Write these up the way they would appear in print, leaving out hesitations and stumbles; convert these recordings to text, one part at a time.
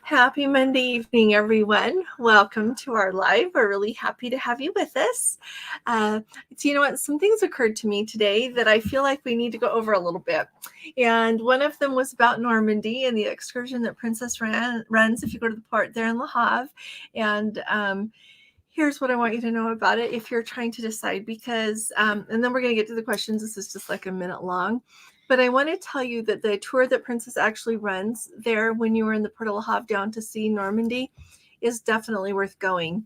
Happy Monday evening, everyone. Welcome to our live. We're really happy to have you with us. You know what? Some things occurred to me today that I feel like we need to go over a little bit. And one of them was about Normandy and the excursion that Princess runs if you go to the port there in Le Havre. And here's what I want you to know about it if you're trying to decide, because, and then we're going to get to the questions. This is just like a minute long. But I want to tell you that the tour that Princess actually runs there when you were in the Port de La Havre down to see Normandy is definitely worth going.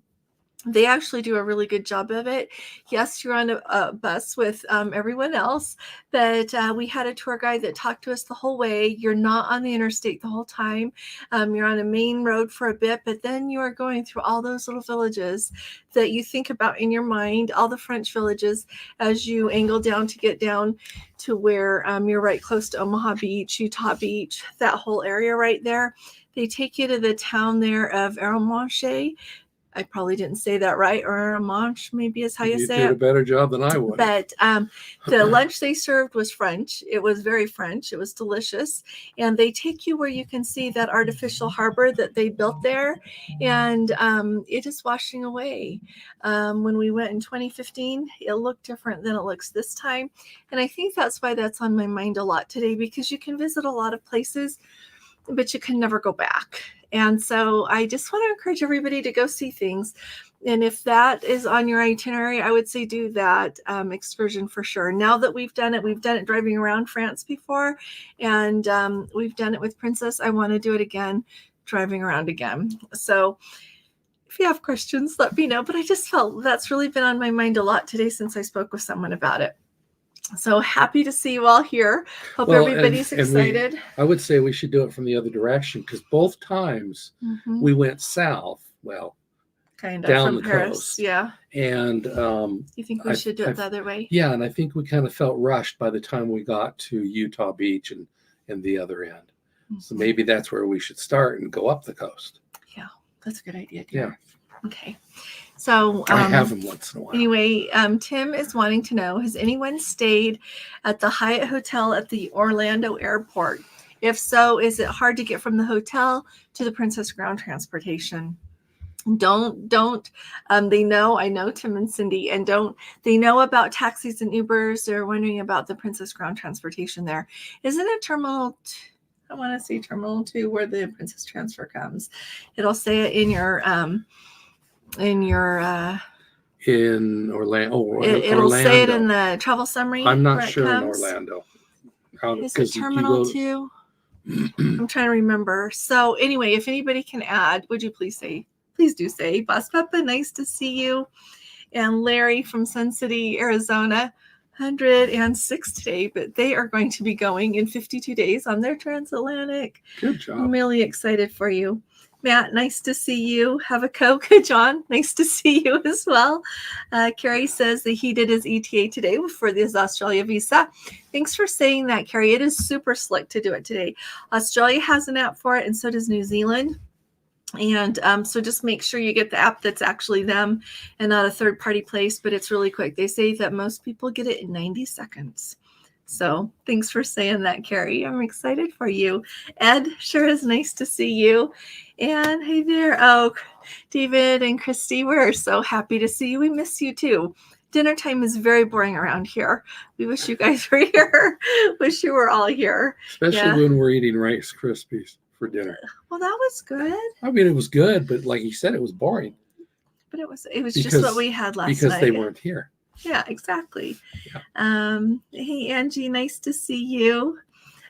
They actually do a really good job of it. Yes, you're on a bus with everyone else, but we had a tour guide that talked to us the whole way. You're not on the interstate the whole time. You're on a main road for a bit, but then you are going through all those little villages that you think about in your mind, all the French villages, as you angle down to get down to where you're right close to Omaha Beach, Utah Beach, that whole area right there. They take you to the town there of Arromanches. I probably didn't say that right, or Manche maybe is how you say it. You did a better job than I would. But the lunch they served was French. It was very French. It was delicious. And they take you where you can see that artificial harbor that they built there. And it is washing away. When we went in 2015, it looked different than it looks this time. And I think that's why that's on my mind a lot today, because you can visit a lot of places, but you can never go back. And so I just want to encourage everybody to go see things. And if that is on your itinerary, I would say do that excursion for sure. Now that we've done it driving around France before, and we've done it with Princess. I want to do it again, driving around again. So if you have questions, let me know. But I just felt that's really been on my mind a lot today since I spoke with someone about it. So happy to see you all here. Hope everybody's excited. I would say we should do it from the other direction, because both times we went south, kind of down from the Paris. coast. Yeah. And you think we should do it the other way? Yeah, and I think we kind of felt rushed by the time we got to Utah Beach and the other end. So maybe that's where we should start and go up the coast. Yeah, that's a good idea. Dear. Yeah. Okay. So I have them once in a while. Anyway, Tim is wanting to know, has anyone stayed at the Hyatt Hotel at the Orlando airport? If so, is it hard to get from the hotel to the Princess ground transportation? Don't they know? I know Tim and Cindy, and they know about taxis and Ubers. They're wondering about the Princess ground transportation there. Isn't it terminal? I want to say terminal 2 where the Princess transfer comes. It'll say it in Orlando. It'll say it in the travel summary. I'm not sure in Orlando. Is it terminal 2? I'm trying to remember. So anyway, if anybody can add, would you please do say, Boss Peppa, nice to see you. And Larry from Sun City, Arizona, 106 today, but they are going to be going in 52 days on their transatlantic. Good job. I'm really excited for you. Matt, nice to see you. Have a Coke. John, nice to see you as well. Carrie says that he did his ETA today for his Australia visa. Thanks for saying that, Carrie. It is super slick to do it today. Australia has an app for it, and so does New Zealand. And so just make sure you get the app that's actually them and not a third-party place, but it's really quick. They say that most people get it in 90 seconds. So thanks for saying that, Carrie. I'm excited for you. Ed, sure is nice to see you. And hey there. Oh, David and Christy, we're so happy to see you. We miss you too. Dinner time is very boring around here. We wish you guys were here. Wish you were all here. Especially when we're eating Rice Krispies for dinner. Well, that was good. I mean, it was good, but like you said, it was boring. But it was just what we had last night. Because they weren't here. Yeah, exactly. Yeah. Hey, Angie, nice to see you.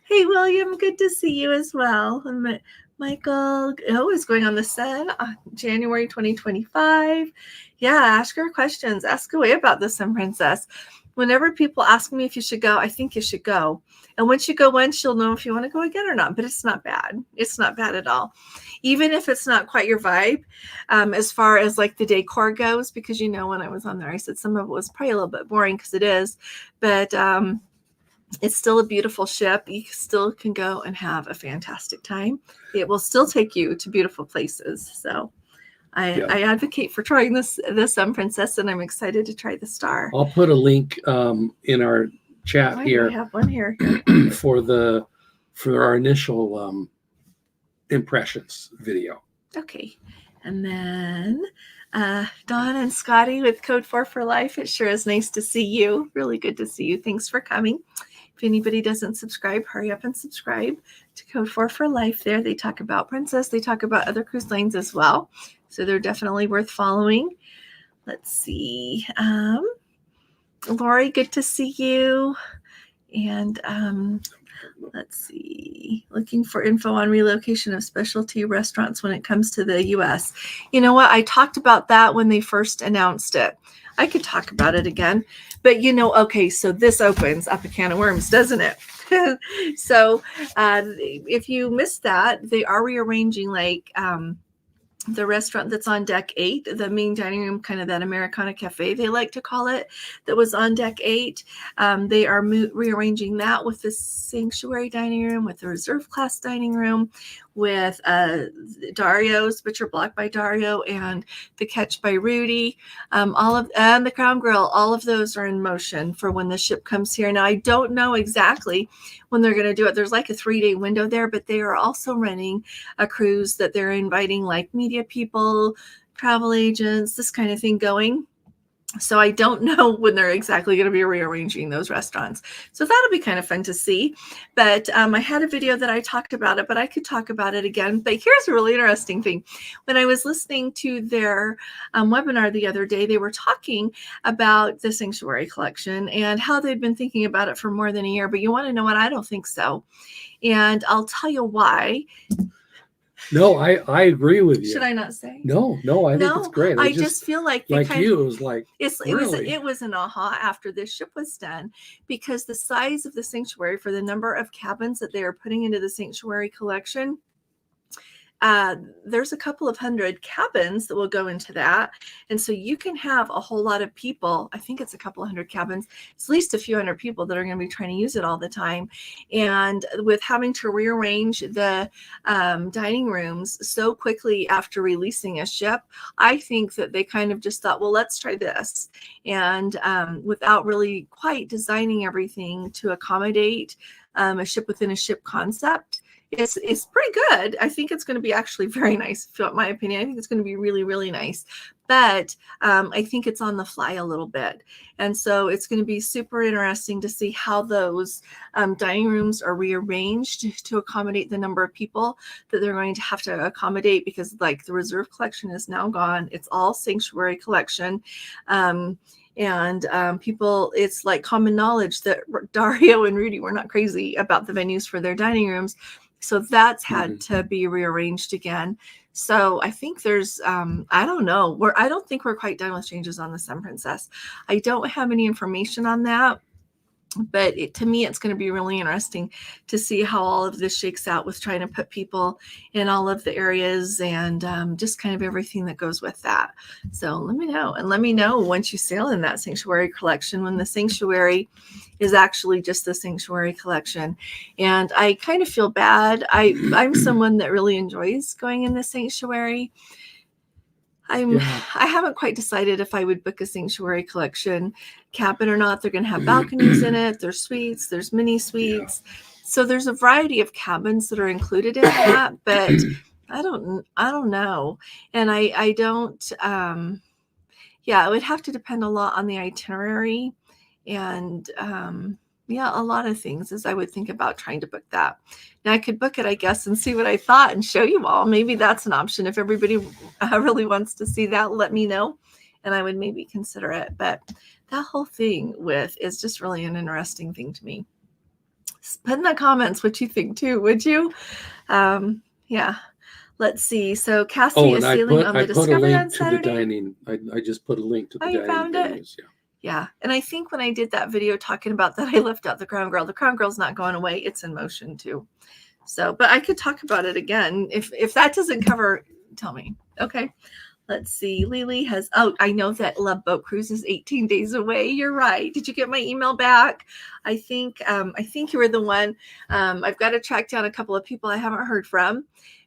Hey, William, good to see you as well. And Michael, is going on the set January 2025. Yeah, ask her questions. Ask away about the Sun Princess. Whenever people ask me if you should go, I think you should go. And once you go once, you'll know if you want to go again or not. But it's not bad. It's not bad at all. Even if it's not quite your vibe, as far as like the decor goes, because when I was on there, I said some of it was probably a little bit boring because it is. But it's still a beautiful ship. You still can go and have a fantastic time. It will still take you to beautiful places. So I advocate for trying the Sun Princess, and I'm excited to try the Star. I'll put a link in our chat here. I have one here for our initial impressions video. Okay. And then Dawn and Scotty with Code 4 for Life. It sure is nice to see you. Really good to see you. Thanks for coming. If anybody doesn't subscribe, hurry up and subscribe to Code 4 for Life there. They talk about Princess. They talk about other cruise lines as well. So they're definitely worth following. Let's see. Lori, good to see you. And let's see, looking for info on relocation of specialty restaurants when it comes to the U.S. You know what? I talked about that when they first announced it. I could talk about it again, but okay, so this opens up a can of worms, doesn't it? So if you missed that, they are rearranging the restaurant that's on deck 8, the main dining room, kind of that Americana cafe, they like to call it, that was on deck 8. They are rearranging that with the sanctuary dining room, with the reserve class dining room, with Dario's Butcher Block by Dario and the Catch by Rudy, and the Crown Grill. All of those are in motion for when the ship comes here. Now, I don't know exactly when they're going to do it. There's like a 3-day window there, but they are also running a cruise that they're inviting like media people, travel agents, this kind of thing going. So I don't know when they're exactly going to be rearranging those restaurants. So that'll be kind of fun to see. But I had a video that I talked about it, but I could talk about it again. But here's a really interesting thing. When I was listening to their webinar the other day, they were talking about the Sanctuary Collection and how they'd been thinking about it for more than a year. But you want to know what? I don't think so. And I'll tell you why. No, I agree with you. Should I not say? No, I think it's great. I just feel like it was like it was an aha after this ship was done, because the size of the sanctuary for the number of cabins that they are putting into the Sanctuary Collection, there's a couple of hundred cabins that will go into that. And so you can have a whole lot of people. I think it's a couple of hundred cabins. It's at least a few hundred people that are going to be trying to use it all the time. And with having to rearrange the dining rooms so quickly after releasing a ship, I think that they kind of just thought, well, let's try this. And without really quite designing everything to accommodate a ship within a ship concept, it's pretty good. I think it's going to be actually very nice. If you want my opinion, I think it's going to be really, really nice. But I think it's on the fly a little bit. And so it's going to be super interesting to see how those dining rooms are rearranged to accommodate the number of people that they're going to have to accommodate, because like the reserve collection is now gone. It's all Sanctuary Collection. And people, it's like common knowledge that Dario and Rudy were not crazy about the venues for their dining rooms. So that's had to be rearranged again. So I think there's, I don't know, I don't think we're quite done with changes on the Sun Princess. I don't have any information on that. But to me, it's going to be really interesting to see how all of this shakes out with trying to put people in all of the areas and just kind of everything that goes with that. So let me know. And let me know once you sail in that Sanctuary Collection, when the Sanctuary is actually just the Sanctuary Collection. And I kind of feel bad. I'm someone that really enjoys going in the Sanctuary. I haven't quite decided if I would book a Sanctuary Collection cabin or not. They're going to have balconies in it. There's suites. There's mini suites. Yeah. So there's a variety of cabins that are included in that, but I don't know. And I don't, it would have to depend a lot on the itinerary and, a lot of things as I would think about trying to book that. Now I could book it, I guess, and see what I thought and show you all. Maybe that's an option. If everybody really wants to see that, let me know and I would maybe consider it. But that whole thing is just really an interesting thing to me. Put in the comments what you think too, would you? Let's see. So Cassie is sailing on the Discovery on Saturday. I just put a link to the dining. You found it? Yeah. And I think when I did that video talking about that, I left out the Crown Girl. The Crown Girl's not going away. It's in motion too. So, but I could talk about it again. If that doesn't cover, tell me. Okay. Let's see. Lily has, I know that Love Boat Cruise is 18 days away. You're right. Did you get my email back? I think you were the one. I've got to track down a couple of people I haven't heard from,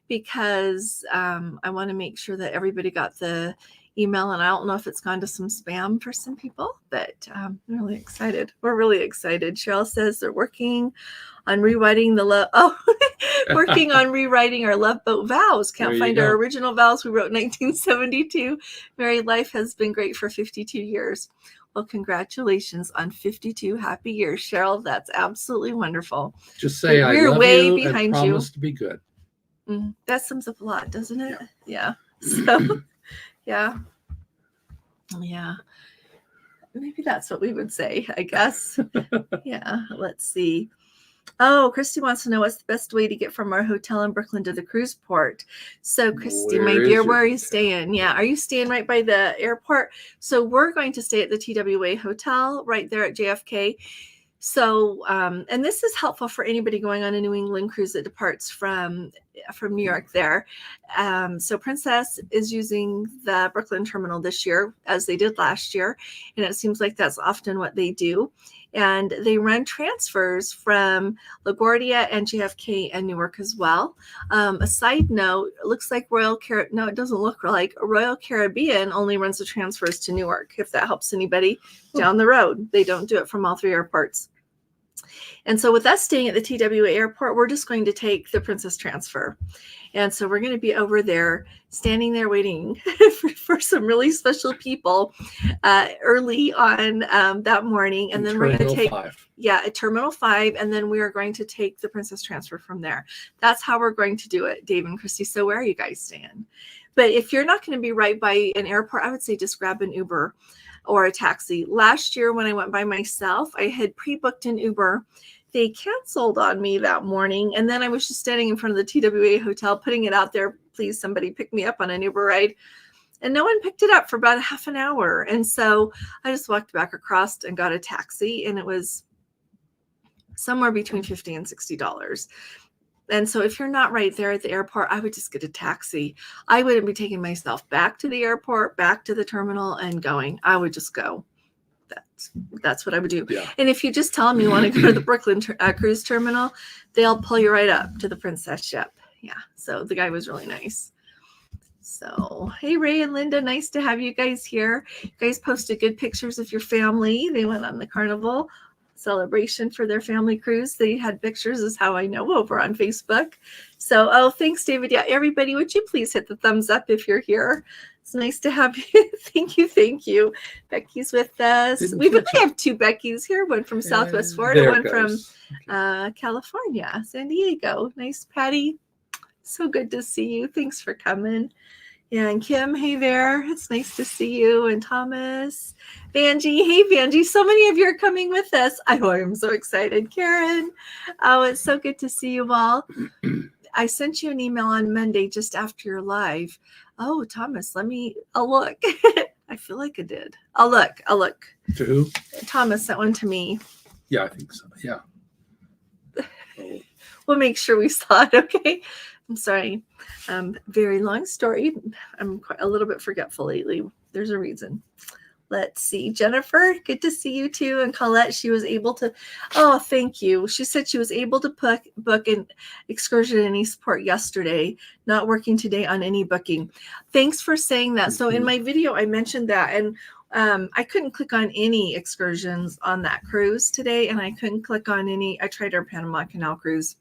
because I want to make sure that everybody got the email, and I don't know if it's gone to some spam for some people, but I'm really excited. We're really excited. Cheryl says they're working on rewriting working on rewriting our Love Boat vows. Can't find our original vows we wrote in 1972. Married life has been great for 52 years. Well, congratulations on 52 happy years, Cheryl. That's absolutely wonderful. Just say we're way behind and promise to be good. That sums up a lot, doesn't it? Yeah. So, yeah. Maybe that's what we would say, I guess. Yeah. Let's see. Oh, Christy wants to know what's the best way to get from our hotel in Brooklyn to the cruise port. So, Christy, my dear, where are you staying? Yeah, are you staying right by the airport? So we're going to stay at the TWA Hotel right there at JFK. So, and this is helpful for anybody going on a New England cruise that departs from New York there. So Princess is using the Brooklyn terminal this year, as they did last year. And it seems like that's often what they do. And they run transfers from LaGuardia and JFK and Newark as well. A side note, it looks like it doesn't look like Royal Caribbean only runs the transfers to Newark, if that helps anybody down the road. They don't do it from all three airports. And so with us staying at the TWA airport, we're just going to take the Princess transfer. And so we're going to be over there, standing there waiting for some really special people early on that morning. And then we're going to take at Terminal 5. And then we are going to take the Princess transfer from there. That's how we're going to do it, Dave and Christy. So where are you guys staying? But if you're not going to be right by an airport, I would say just grab an Uber or a taxi. Last year when I went by myself, I had pre-booked an Uber. They canceled on me that morning. And then I was just standing in front of the TWA hotel, putting it out there, please somebody pick me up on an Uber ride. And no one picked it up for about a half an hour. And so I just walked back across and got a taxi, and it was somewhere between $50 and $60. And so if you're not right there at the airport, I would just get a taxi. I wouldn't be taking myself back to the airport, back to the terminal and going. I would just go. That's what I would do. Yeah. And if you just tell them you want to go to the Brooklyn cruise terminal, they'll pull you right up to the Princess ship. Yeah. So the guy was really nice. So, hey, Ray and Linda, nice to have you guys here. You guys posted good pictures of your family. They went on the Carnival celebration for their family cruise. They had pictures, is how I know, over on Facebook. So, thanks, David. Yeah, everybody, would you please hit the thumbs up if you're here? It's nice to have you. Thank you. Becky's with us. We really have two Beckys here, one from Southwest Florida, one from California, San Diego. Nice, Patty. So good to see you. Thanks for coming. Yeah, and Kim, hey there. It's nice to see you. And Thomas, Vanjie, hey Vanjie. So many of you are coming with us. I am so excited. Karen, oh, it's so good to see you all. I sent you an email on Monday just after your live. Oh, Thomas, I'll look. I feel like I did. I'll look. To who? Thomas sent one to me. Yeah, I think so. Yeah. We'll make sure we saw it, okay? I'm sorry. Very long story. I'm quite a little bit forgetful lately. There's a reason. Let's see. Jennifer, good to see you too. And Colette, she was able to, oh, thank you. She said she was able to book an excursion in Eastport yesterday, not working today on any booking. Thanks for saying that. So in my video, I mentioned that, and I couldn't click on any excursions on that cruise today, and I couldn't click on any. I tried our Panama Canal cruise.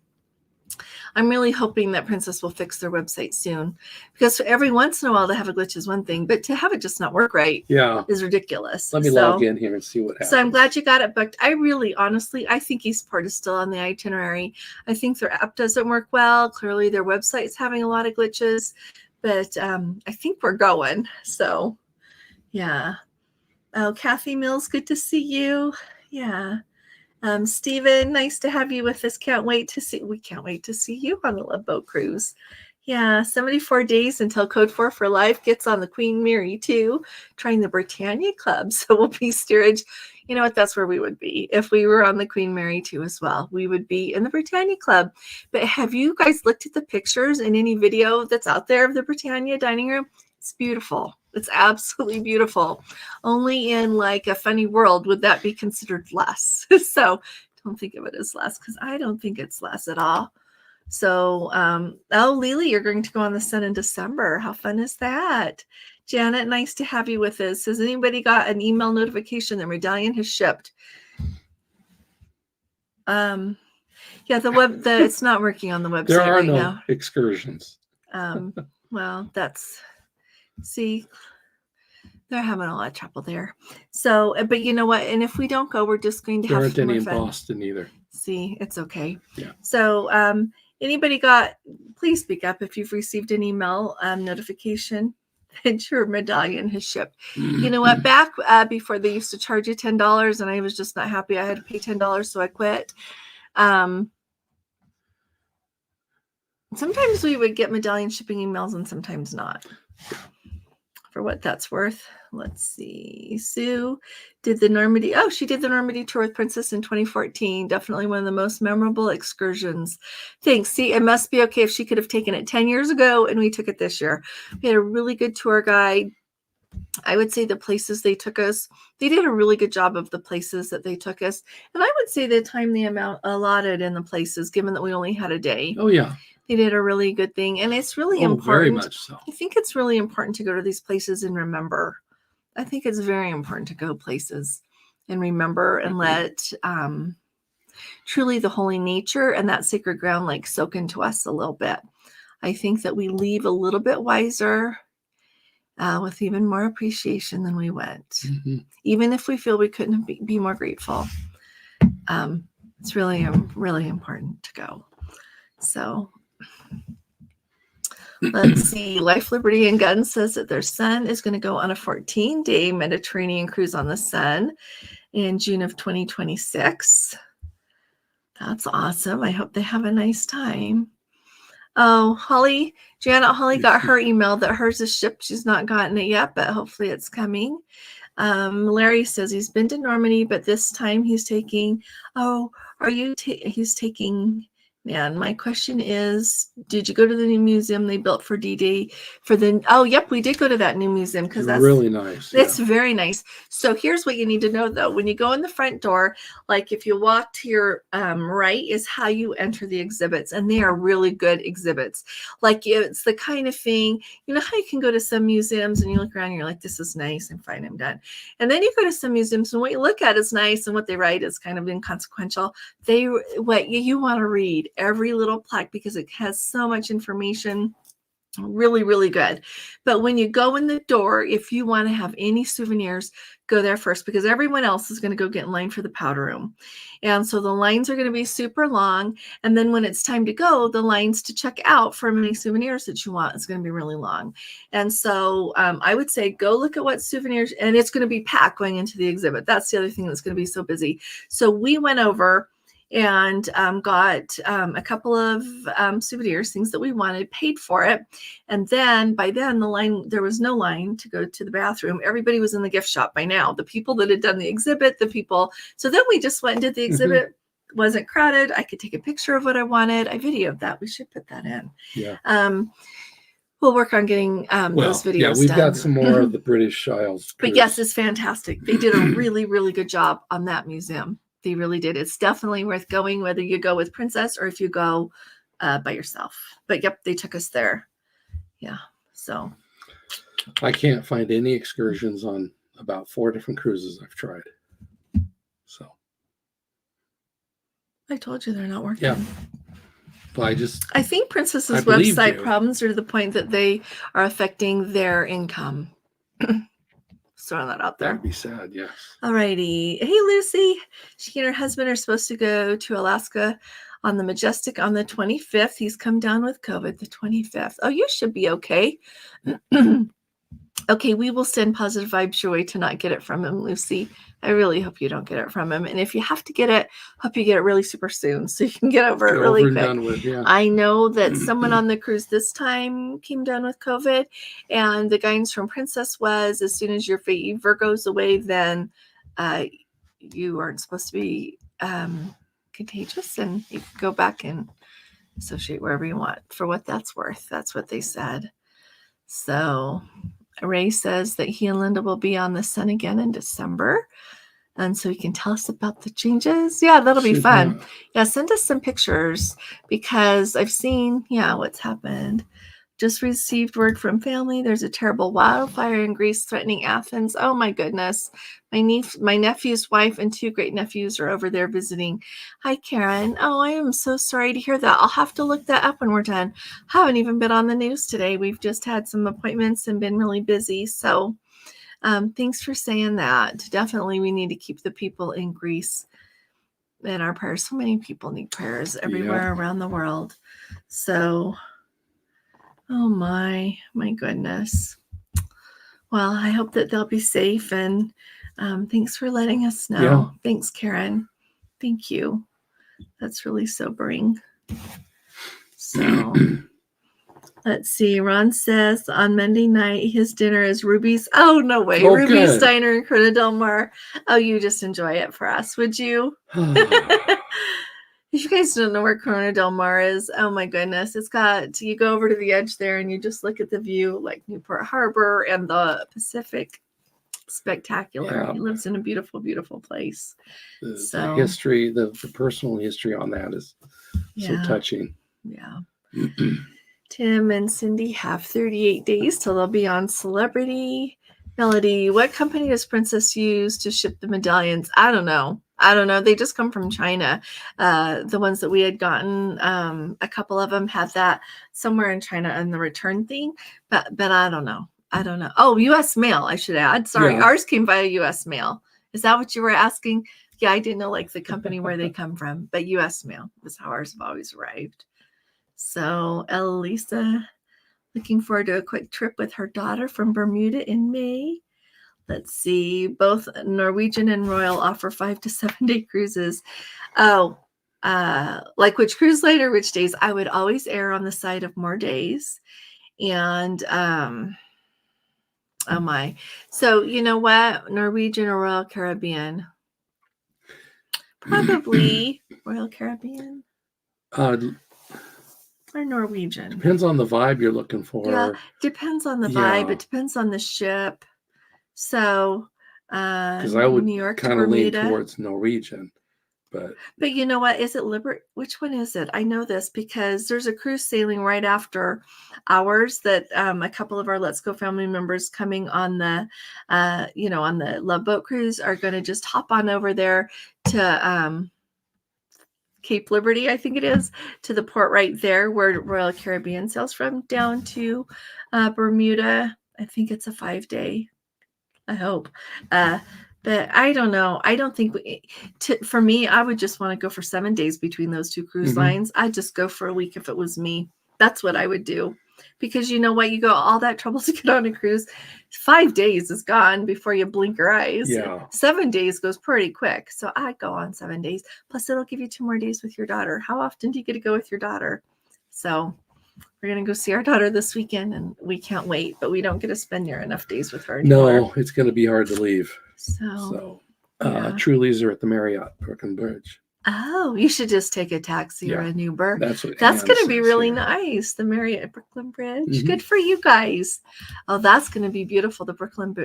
I'm really hoping that Princess will fix their website soon, because every once in a while to have a glitch is one thing, but to have it just not work right is ridiculous. Let me log in here and see what happens. So I'm glad you got it booked. I really, honestly, I think Eastport is still on the itinerary. I think their app doesn't work well. Clearly their website's having a lot of glitches, but I think we're going. So yeah. Oh, Kathy Mills, good to see you. Yeah. Stephen, nice to have you with us. We can't wait to see you on the Love Boat cruise. Yeah, 74 days until Code 4 for Life gets on the Queen Mary 2, trying the Britannia Club. So we'll be steerage. You know what? That's where we would be if we were on the Queen Mary 2 as well. We would be in the Britannia Club. But have you guys looked at the pictures in any video that's out there of the Britannia dining room? It's beautiful. It's absolutely beautiful. Only in like a funny world would that be considered less. So don't think of it as less, because I don't think it's less at all. So, oh, Lily, you're going to go on the Sun in December. How fun is that? Janet, nice to have you with us. Has anybody got an email notification that Medallion has shipped? Yeah, it's not working on the website There are right no now. excursions. Well, see, they're having a lot of trouble there. So, but you know what? And if we don't go, we're just going to There have aren't any in fun. Boston either. See, it's okay. Yeah. So, anybody please speak up if you've received an email notification that your medallion has shipped. You know what? Back before they used to charge you $10, and I was just not happy. I had to pay $10, so I quit. Sometimes we would get medallion shipping emails and sometimes not. For what that's worth. Let's see. Sue did the Normandy. Oh, she did the Normandy tour with Princess in 2014. Definitely one of the most memorable excursions. Thanks. See, it must be okay if she could have taken it 10 years ago and we took it this year. We had a really good tour guide. I would say the places they took us, they did a really good job of the places that they took us. And I would say the time, the amount allotted in the places, given that we only had a day. Oh, yeah. They did a really good thing. And it's really important. Very much so. I think it's really important to go to these places and remember. I think it's very important to go places and remember and let truly the holy nature and that sacred ground like soak into us a little bit. I think that we leave a little bit wiser with even more appreciation than we went. Even if we feel we couldn't be more grateful. It's really, really important to go. So let's see. Life, Liberty, and Gun says that their son is going to go on a 14-day Mediterranean cruise on the Sun in June of 2026. That's awesome. I hope they have a nice time. Oh, Janet Holly got her email that hers is shipped. She's not gotten it yet, but hopefully it's coming. Larry says he's been to Normandy, but this time he's taking, he's taking, man, my question is, did you go to the new museum they built for D-Day yep, we did go to that new museum because that's really nice. It's very nice. So here's what you need to know though. When you go in the front door, like if you walk to your right is how you enter the exhibits, and they are really good exhibits. Like it's the kind of thing, you know how you can go to some museums and you look around and you're like, this is nice and fine, I'm done. And then you go to some museums and what you look at is nice and what they write is kind of inconsequential. What you want to read every little plaque because it has so much information. Really, really good. But when you go in the door, if you want to have any souvenirs, go there first because everyone else is going to go get in line for the powder room. And so the lines are going to be super long. And then when it's time to go, the lines to check out for many souvenirs that you want is going to be really long. And so I would say go look at what souvenirs, and it's going to be packed going into the exhibit. That's the other thing that's going to be so busy. So we went over and got a couple of souvenirs, things that we wanted, paid for it. And then by then there was no line to go to the bathroom. Everybody was in the gift shop by now. The people that had done the exhibit, so then we just went and did the exhibit. Wasn't crowded. I could take a picture of what I wanted. I videoed that. We should put that in. Yeah. We'll work on getting those videos yeah, we've done. Got some more of the British Isles. But yes, it's fantastic. They did a really, really good job on that museum. They really did. It's definitely worth going, whether you go with Princess or if you go by yourself. But yep, they took us there. Yeah. So I can't find any excursions on about 4 different cruises I've tried. So I told you they're not working. Yeah. Well, I think Princess's website problems are to the point that they are affecting their income. Throwing that out there. That'd be sad, yes. All righty. Hey, Lucy. She and her husband are supposed to go to Alaska on the Majestic on the 25th. He's come down with COVID the 25th. Oh, you should be okay. Okay, we will send positive vibes your way to not get it from him, Lucy. I really hope you don't get it from him. And if you have to get it, hope you get it really super soon so you can get over it really quick. Done with, yeah. I know that someone on the cruise this time came down with COVID, and the guidance from Princess was as soon as your fever goes away, then you aren't supposed to be contagious, and you can go back and associate wherever you want. For what that's worth, that's what they said. So Ray says that he and Linda will be on the Sun again in December. And so you can tell us about the changes. Yeah, that'll be fun. Yeah. Yeah, send us some pictures because I've seen, what's happened. Just received word from family. There's a terrible wildfire in Greece threatening Athens. Oh my goodness. My nephew's wife and 2 great nephews are over there visiting. Hi, Karen. Oh, I am so sorry to hear that. I'll have to look that up when we're done. Haven't even been on the news today. We've just had some appointments and been really busy. So thanks for saying that. Definitely we need to keep the people in Greece in our prayers. So many people need prayers everywhere around the world. So, oh my goodness. Well, I hope that they'll be safe, and thanks for letting us know. Yeah. Thanks, Karen. Thank you. That's really sobering. So let's see. Ron says on Monday night his dinner is Ruby's. Oh, no way. Oh, Ruby's good. Diner in Corona Del Mar. Oh, you just enjoy it for us, would you? If you guys don't know where Corona Del Mar is, oh my goodness. You go over to the edge there and you just look at the view like Newport Harbor and the Pacific. Spectacular. Yeah. He lives in a beautiful, beautiful place. The history, the personal history on that is so touching. Yeah. Tim and Cindy have 38 days till they'll be on Celebrity. Melody, what company does Princess use to ship the medallions? I don't know. They just come from China. The ones that we had gotten, a couple of them have that somewhere in China on the return thing, but I don't know. Oh, U.S. mail, I should add. Sorry, ours came via U.S. mail. Is that what you were asking? Yeah, I didn't know like the company where they come from, but U.S. mail is how ours have always arrived. So Elisa, looking forward to a quick trip with her daughter from Bermuda in May. Let's see. Both Norwegian and Royal offer 5 to 7 day cruises. Oh, like which cruise line or which days? I would always err on the side of more days. And oh my. So you know what? Norwegian or Royal Caribbean? Probably Royal Caribbean. Or Norwegian. Depends on the vibe you're looking for. Yeah, depends on the vibe. It depends on the ship. So, because I would New York kind of lean towards Norwegian, but you know what? Is it Which one is it? I know this because there's a cruise sailing right after ours that a couple of our Let's Go family members coming on the, on the Love Boat cruise are going to just hop on over there to Cape Liberty, I think it is, to the port right there where Royal Caribbean sails from, down to Bermuda. I think it's a 5-day. I hope. But I don't know. I don't think for me, I would just want to go for 7 days between those 2 cruise lines. I'd just go for a week if it was me. That's what I would do. Because you know what? You go all that trouble to get on a cruise. 5 days is gone before you blink your eyes. Yeah. 7 days goes pretty quick. So I'd go on 7 days. Plus, it'll give you 2 more days with your daughter. How often do you get to go with your daughter? So we're going to go see our daughter this weekend, and we can't wait, but we don't get to spend near enough days with her anymore. No, it's going to be hard to leave. So Trulies are at the Marriott Brooklyn Bridge. Oh, you should just take a taxi or an Uber. That's going to be really nice. The Marriott at Brooklyn Bridge. Good for you guys. Oh, that's going to be beautiful. The Brooklyn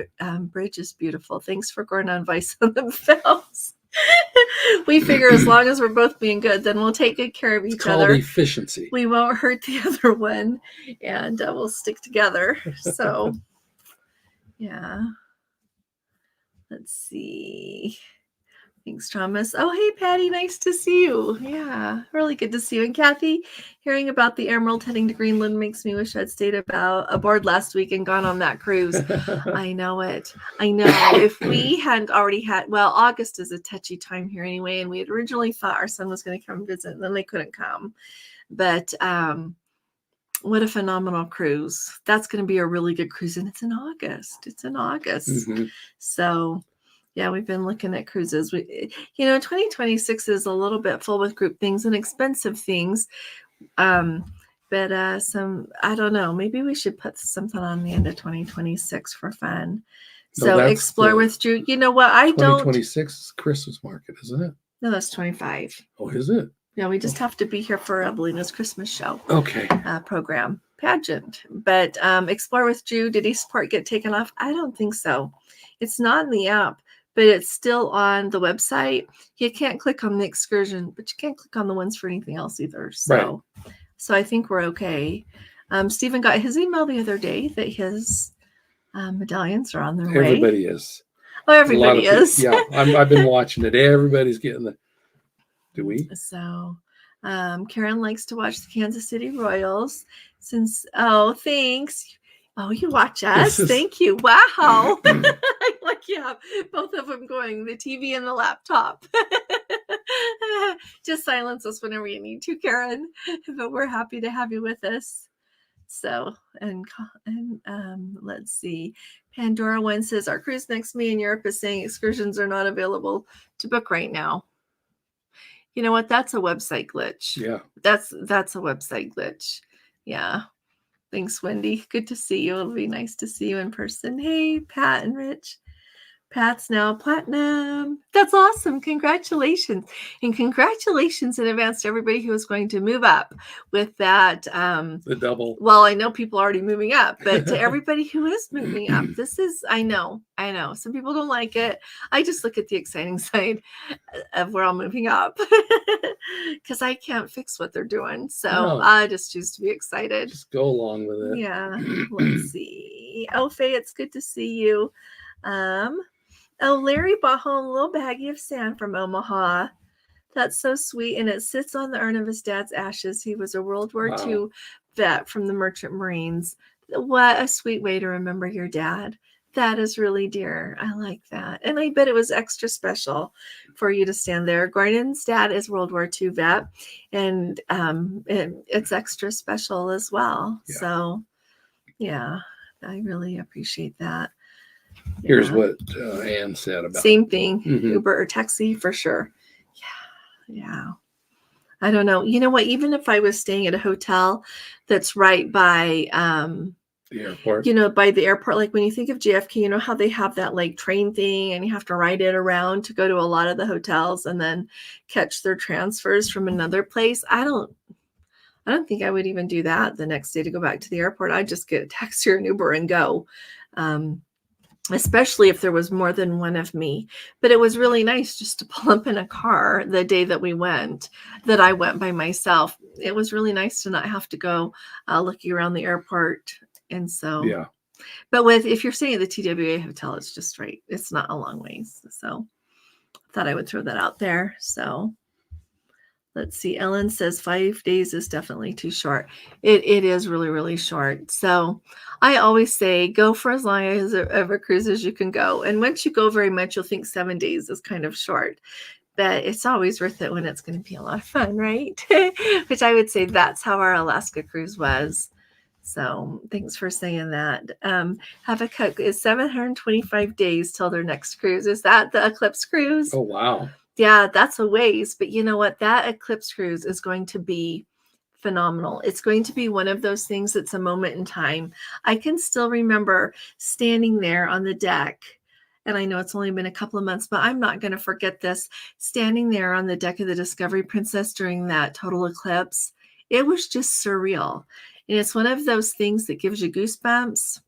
Bridge is beautiful. Thanks for going on Vice on the Fells. We figure as long as we're both being good, then we'll take good care of each other. Efficiency. We won't hurt the other one, and we'll stick together. So, yeah. Let's see. Thanks, Thomas. Oh, hey, Patty. Nice to see you. Yeah, really good to see you. And Kathy, hearing about the Emerald heading to Greenland makes me wish I'd stayed aboard last week and gone on that cruise. I know it. I know. If we hadn't already August is a touchy time here anyway, and we had originally thought our son was going to come visit, and then they couldn't come. But what a phenomenal cruise. That's going to be a really good cruise, and it's in August. So yeah, we've been looking at cruises. 2026 is a little bit full with group things and expensive things. But I don't know, maybe we should put something on the end of 2026 for fun. So explore with Drew. You know what? 2026 is Christmas market, isn't it? No, that's 25. Oh, is it? Yeah, we just have to be here for Evelina's Christmas show. Okay. Program pageant. But Explore with Drew, did Eastport get taken off? I don't think so. It's not in the app. but it's still on the website. You can't click on the excursion, but you can't click on the ones for anything else either. So, so I think we're okay. Stephen got his email the other day that his medallions are on their way. Everybody is. Oh, everybody is. Yeah, I've been watching it. Everybody's getting the. Do we? So, Karen likes to watch the Kansas City Royals. Oh, thanks. Oh, you watch us. Thank you. Wow. Like you have both of them going, the TV and the laptop. Just silence us whenever you need to, Karen. But we're happy to have you with us. So, and let's see. Pandora 1 says, our cruise next to me in Europe is saying excursions are not available to book right now. You know what? That's a website glitch. Yeah. That's a website glitch. Yeah. Thanks, Wendy. Good to see you. It'll be nice to see you in person. Hey, Pat and Rich. Pat's now platinum. That's awesome. Congratulations. And congratulations in advance to everybody who is going to move up with that. The double. Well, I know people are already moving up, but to everybody who is moving up, this is, I know. Some people don't like it. I just look at the exciting side of we're all moving up because I can't fix what they're doing. So I just choose to be excited. Just go along with it. Yeah. Let's see. Oh, Faye, it's good to see you. Oh, Larry bought home a little baggie of sand from Omaha. That's so sweet. And it sits on the urn of his dad's ashes. He was a World War II vet from the Merchant Marines. What a sweet way to remember your dad. That is really dear. I like that. And I bet it was extra special for you to stand there. Gordon's dad is World War II vet. And it's extra special as well. Yeah. So, yeah, I really appreciate that. Here's what Ann said about same thing. Uber or taxi for sure. Yeah. I don't know. You know what? Even if I was staying at a hotel that's right by the airport, by the airport, like when you think of JFK, you know how they have that like train thing and you have to ride it around to go to a lot of the hotels and then catch their transfers from another place. I don't think I would even do that the next day to go back to the airport. I'd just get a taxi or an Uber and go. Especially if there was more than one of me. But it was really nice just to pull up in a car the day that I went by myself. It was really nice to not have to go looking around the airport. And so, yeah. But if you're staying at the TWA hotel, it's just right. It's not a long ways. So I thought I would throw that out there. So let's see. Ellen says 5 days is definitely too short. It is really, really short. So I always say go for as long as of a cruise as you can go. And once you go very much, you'll think 7 days is kind of short. But it's always worth it when it's going to be a lot of fun, right? Which I would say that's how our Alaska cruise was. So thanks for saying that. Habakkuk is 725 days till their next cruise. Is that the Eclipse cruise? Oh, wow. Yeah, that's a ways. But you know what? That Eclipse cruise is going to be phenomenal. It's going to be one of those things that's a moment in time. I can still remember standing there on the deck. And I know it's only been a couple of months, but I'm not going to forget this. Standing there on the deck of the Discovery Princess during that total eclipse. It was just surreal. And it's one of those things that gives you goosebumps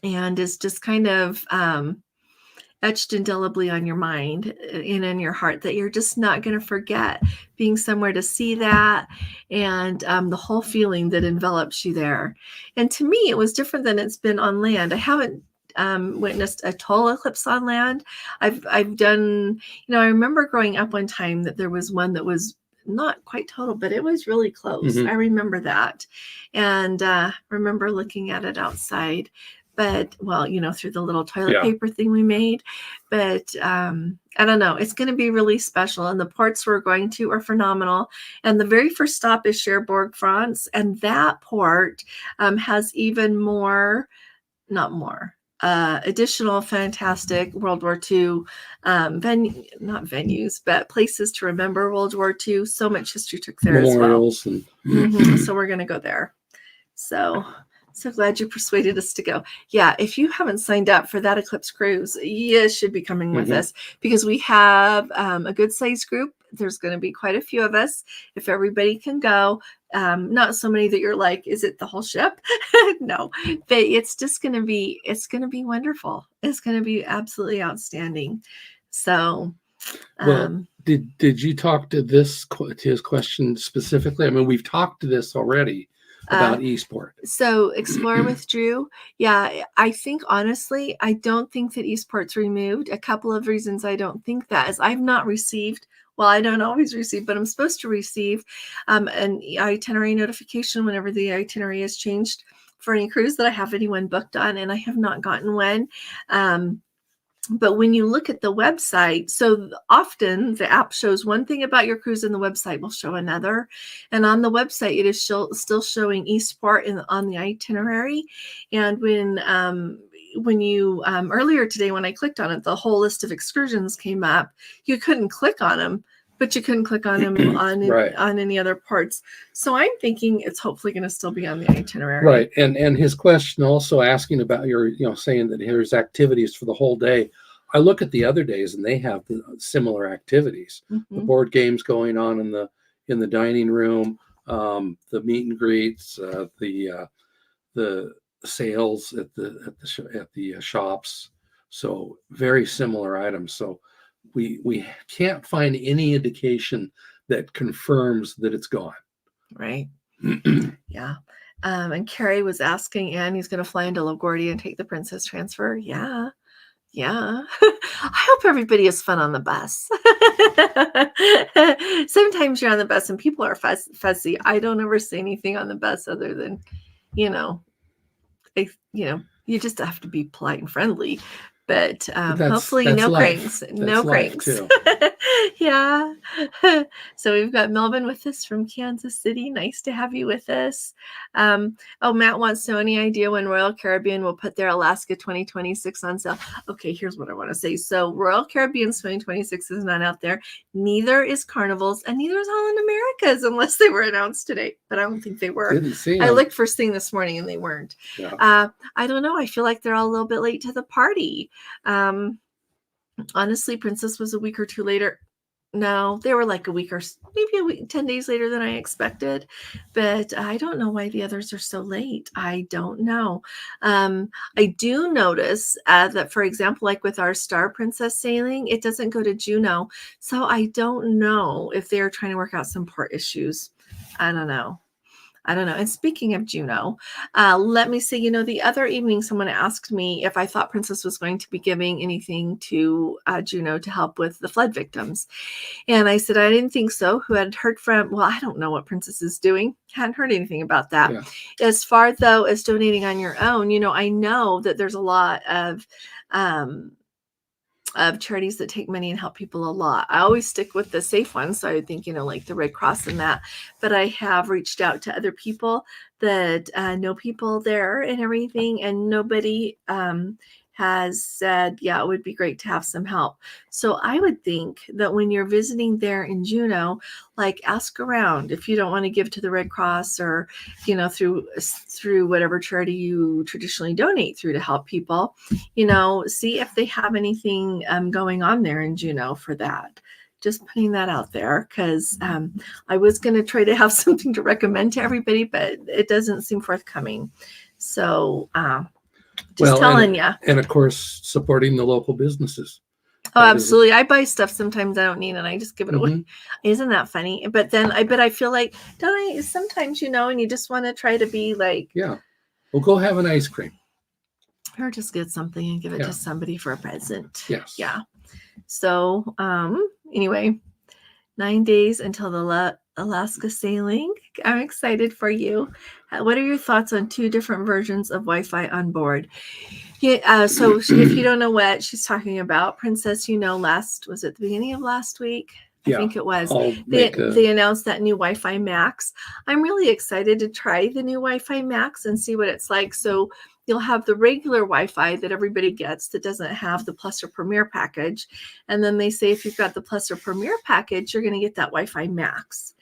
and is just kind of etched indelibly on your mind and in your heart that you're just not going to forget being somewhere to see that and the whole feeling that envelops you there. And to me, it was different than it's been on land. I haven't witnessed a total eclipse on land. I've done, I remember growing up one time that there was one that was not quite total, but it was really close. I remember that. And remember looking at it outside. But, well, through the little toilet paper thing we made. But I don't know. It's going to be really special. And the ports we're going to are phenomenal. And the very first stop is Cherbourg, France. And that port has even more, additional fantastic World War II not venues, but places to remember World War II. So much history took there Memorials as well. So we're going to go there. So glad you persuaded us to go. Yeah, if you haven't signed up for that Eclipse cruise, you should be coming with us because we have a good size group. There's going to be quite a few of us. If everybody can go, Not so many that you're like, is it the whole ship? No, but it's going to be wonderful. It's going to be absolutely outstanding. So, well, did you talk to his question specifically? I mean, we've talked to this already about Eastport. So explore with Drew. Yeah, I think honestly, I don't think that Eastport's removed. A couple of reasons I don't think that is I've not received, well, I don't always receive, but I'm supposed to receive an itinerary notification whenever the itinerary has changed for any cruise that I have anyone booked on, and I have not gotten one. But when you look at the website, so often the app shows one thing about your cruise and the website will show another. And on the website, it is still showing Eastport on the itinerary. And when you earlier today, when I clicked on it, the whole list of excursions came up. You couldn't click on them, but you couldn't click on them on any other parts. So I'm thinking it's hopefully going to still be on the itinerary. Right. And his question also asking about saying that here's activities for the whole day. I look at the other days and they have similar activities. The board games going on in the dining room, the meet and greets, the sales at the shops. So very similar items. So we can't find any indication that confirms that it's gone. Right. Yeah. And Carrie was asking Anne, he's going to fly into LaGuardia and take the Princess Transfer. Yeah. Yeah. I hope everybody has fun on the bus. Sometimes you're on the bus and people are fussy. I don't ever say anything on the bus other than, you just have to be polite and friendly. But hopefully no cranks. No cranks. Yeah. So we've got Melvin with us from Kansas City. Nice to have you with us. Matt wants to know any idea when Royal Caribbean will put their Alaska 2026 on sale. Okay, here's what I want to say. So Royal Caribbean's 2026 is not out there. Neither is Carnival's, and neither is Holland America's, unless they were announced today. But I don't think they were. Didn't see I them. looked first thing this morning and they weren't. Yeah. I don't know. I feel like they're all a little bit late to the party. Honestly, Princess was a week or two later. No, they were like a week or maybe a week, 10 days later than I expected. But I don't know why the others are so late. I don't know. I do notice that, for example, like with our Star Princess sailing, it doesn't go to Juno. So I don't know if they're trying to work out some port issues. I don't know. And speaking of Juno, let me say, the other evening someone asked me if I thought Princess was going to be giving anything to Juno to help with the flood victims. And I said, I didn't think so. Who had heard from, well, I don't know what Princess is doing. Hadn't heard anything about that. Yeah. As far though as donating on your own, I know that there's a lot of charities that take money and help people a lot. I always stick with the safe ones. So I would think, like the Red Cross and that, but I have reached out to other people that know people there and everything. And nobody has said, yeah, it would be great to have some help. So I would think that when you're visiting there in Juno, like ask around if you don't want to give to the Red Cross or, through whatever charity you traditionally donate through to help people, see if they have anything going on there in Juno for that. Just putting that out there because I was going to try to have something to recommend to everybody, but it doesn't seem forthcoming. So, telling you. And of course, supporting the local businesses. Oh, absolutely. I buy stuff sometimes I don't need and I just give it away. Isn't that funny? But then I feel like, don't I sometimes, and you just want to try to be like. Yeah. Well, go have an ice cream. Or just get something and give it to somebody for a present. Yes. Yeah. So anyway, 9 days until the Alaska sailing. I'm excited for you. What are your thoughts on 2 different versions of Wi-Fi on board? Yeah. So if you don't know what she's talking about, Princess, was it the beginning of last week? I think it was. They announced that new Wi-Fi Max. I'm really excited to try the new Wi-Fi Max and see what it's like. So you'll have the regular Wi-Fi that everybody gets that doesn't have the Plus or Premier package. And then they say if you've got the Plus or Premier package, you're going to get that Wi-Fi Max.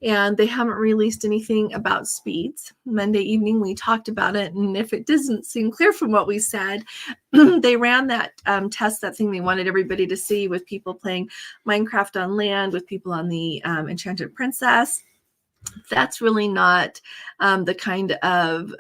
And they haven't released anything about speeds. Monday evening, we talked about it. And if it doesn't seem clear from what we said, they ran that test, that thing they wanted everybody to see with people playing Minecraft on land, with people on the Enchanted Princess. that's really not the kind of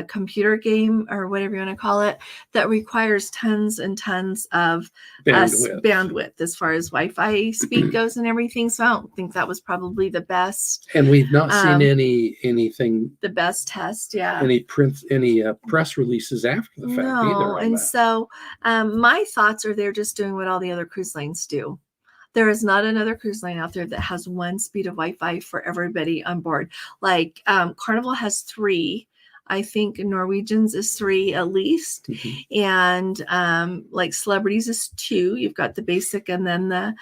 computer game or whatever you want to call it that requires tons and tons of bandwidth as far as Wi-Fi speed goes and everything. So I don't think that was probably the best. And we've not seen anything. The best test, yeah. Any press releases after the fact either. And so my thoughts are they're just doing what all the other cruise lines do. There is not another cruise line out there that has one speed of Wi-Fi for everybody on board. Like Carnival has 3. I think Norwegian's is 3 at least. And like Celebrities is 2. You've got the basic and then the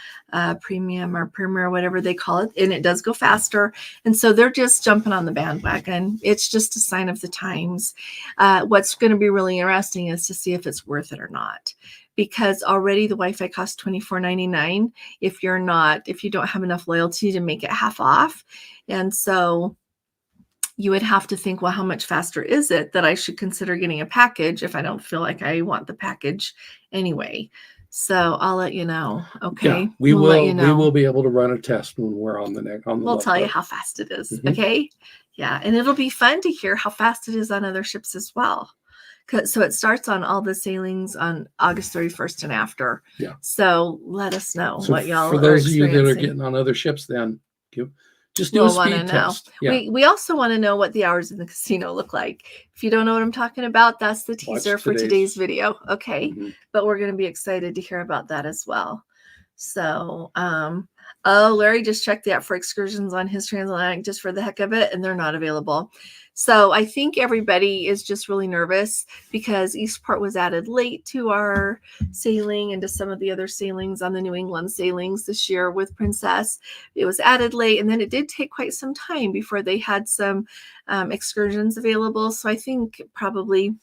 premium or premier, whatever they call it. And it does go faster. And so they're just jumping on the bandwagon. It's just a sign of the times. What's going to be really interesting is to see if it's worth it or not. Because already the Wi-Fi costs $24.99 if you don't have enough loyalty to make it half off. And so you would have to think, well, how much faster is it that I should consider getting a package if I don't feel like I want the package anyway? So I'll let you know. Okay. Yeah, we will be able to run a test when we're on the neck. We'll tell you how fast it is. Okay. Yeah. And it'll be fun to hear how fast it is on other ships as well. So it starts on all the sailings on August 31st and after. Yeah. So let us know what y'all are for those of you that are getting on other ships, then just do a speed test. Yeah. We also want to know what the hours in the casino look like. If you don't know what I'm talking about, that's the teaser for today's video. Okay. But we're going to be excited to hear about that as well. So, Larry just checked the app for excursions on his transatlantic just for the heck of it, and they're not available. So I think everybody is just really nervous because Eastport was added late to our sailing and to some of the other sailings on the New England sailings this year with Princess. It was added late, and then it did take quite some time before they had some excursions available. So I think probably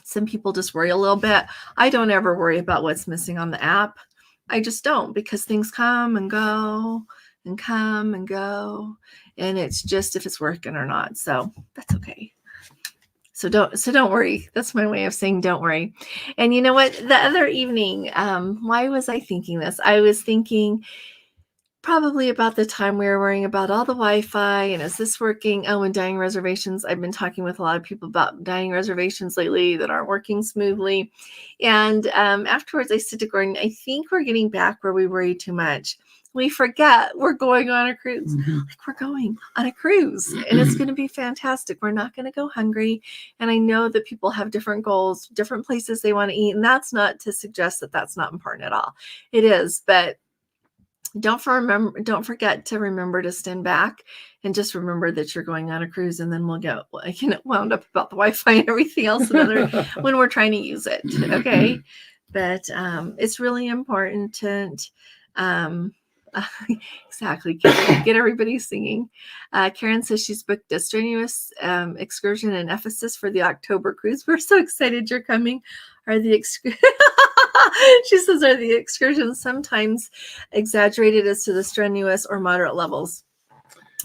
some people just worry a little bit. I don't ever worry about what's missing on the app. I just don't, because things come and go and come and go, and it's just if it's working or not. So that's okay. So don't worry. That's my way of saying don't worry. And you know what? The other evening, why was I thinking this? I was thinking probably about the time we were worrying about all the Wi-Fi and is this working? Oh, and dining reservations. I've been talking with a lot of people about dining reservations lately that aren't working smoothly. And afterwards I said to Gordon, I think we're getting back where we worry too much. We forget we're going on a cruise. Like we're going on a cruise and it's going to be fantastic. We're not going to go hungry. And I know that people have different goals, different places they want to eat. And that's not to suggest that that's not important at all. It is, but don't forget to remember to stand back and just remember that you're going on a cruise, and then we'll get wound up about the Wi-Fi and everything else when we're trying to use it. Okay. But it's really important to exactly get everybody singing. Karen says she's booked a strenuous excursion in Ephesus for the October cruise. We're so excited you're coming. She says, are the excursions sometimes exaggerated as to the strenuous or moderate levels?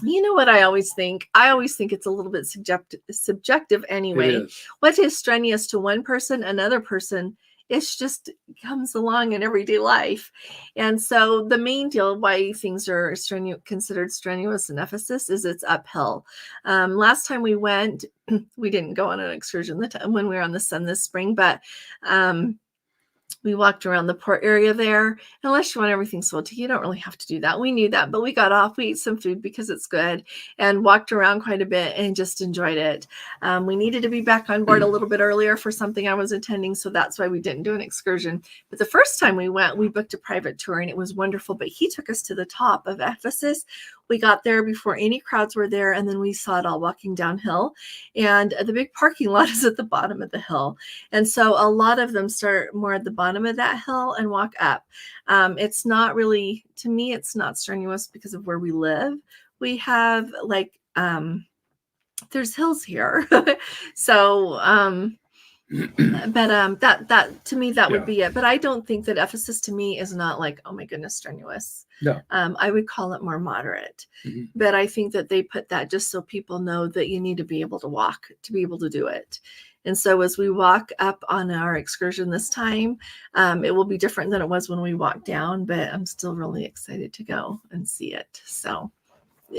You know what I always think? I always think it's a little bit subjective anyway. What is strenuous to one person, another person, it's just comes along in everyday life. And so the main deal why things are considered strenuous in Ephesus is it's uphill. Last time we went, we didn't go on an excursion when we were on the Sun this spring, but we walked around the port area there. Unless you want everything sold to you, you don't really have to do that. We knew that, but we got off, we ate some food because it's good, and walked around quite a bit and just enjoyed it. We needed to be back on board a little bit earlier for something I was attending, so that's why we didn't do an excursion. But the first time we went, we booked a private tour, and it was wonderful. But he took us to the top of Ephesus. We got there before any crowds were there, and then we saw it all walking downhill. And the big parking lot is at the bottom of the hill. And so a lot of them start more at the bottom of that hill and walk up. It's not really, to me, it's not strenuous because of where we live. We have there's hills here. So, but that to me, that would be it. But I don't think that Ephesus to me is not like, oh my goodness, strenuous. No. I would call it more moderate. But I think that they put that just so people know that you need to be able to walk to be able to do it. And so as we walk up on our excursion this time, it will be different than it was when we walked down, but I'm still really excited to go and see it. So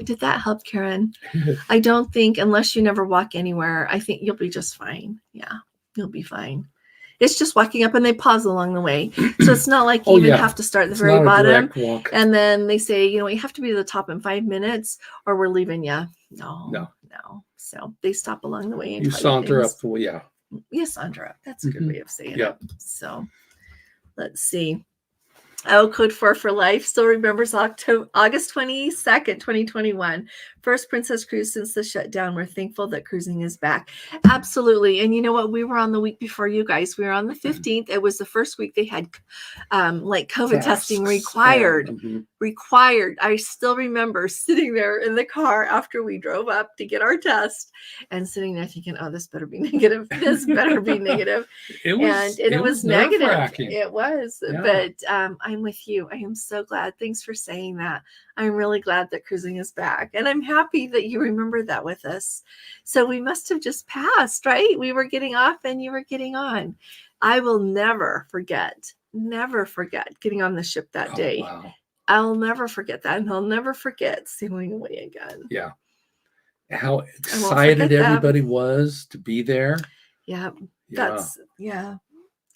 Did that help, Karen? I don't think, unless you never walk anywhere, I think you'll be just fine. Yeah, you'll be fine. It's just walking up, and they pause along the way. So it's not like you have to start at the very bottom. And then they say, you have to be to the top in 5 minutes or we're leaving you. No. So they stop along the way. And you saunter up the way. Yeah. You saunter up. That's a good way of saying it. So let's see. Oh, code 4 for life still remembers August 22nd, 2021. First Princess cruise since the shutdown. We're thankful that cruising is back. Absolutely. And you know what? We were on the week before you guys. We were on the 15th. It was the first week they had like COVID testing required. Required. I still remember sitting there in the car after we drove up to get our test and sitting there thinking, oh, this better be negative. This better be negative. It was negative. It was. Yeah. But I'm with you. I am so glad. Thanks for saying that. I'm really glad that cruising is back. And I'm happy that you remember that with us. So we must have just passed, right? We were getting off and you were getting on. I will never forget getting on the ship that day. Wow. I'll never forget that. And I'll never forget sailing away again. Yeah. How excited everybody was to be there. Yeah.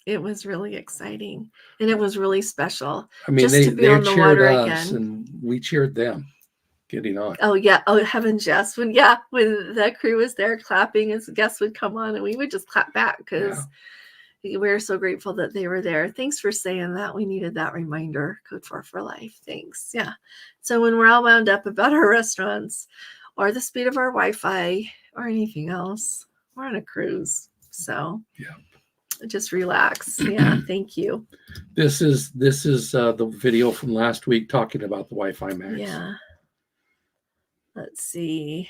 It was really exciting and it was really special. I mean, they cheered us and we cheered them getting on. Oh yeah. Oh, heavens, yes. When the crew was there clapping, as guests would come on and we would just clap back because we're so grateful that they were there. Thanks for saying that. We needed that reminder. Code 4 for life. Thanks. Yeah. So when we're all wound up about our restaurants or the speed of our Wi-Fi or anything else, we're on a cruise. So just relax. Yeah. Thank you. This is the video from last week talking about the Wi-Fi Max. Yeah. Let's see.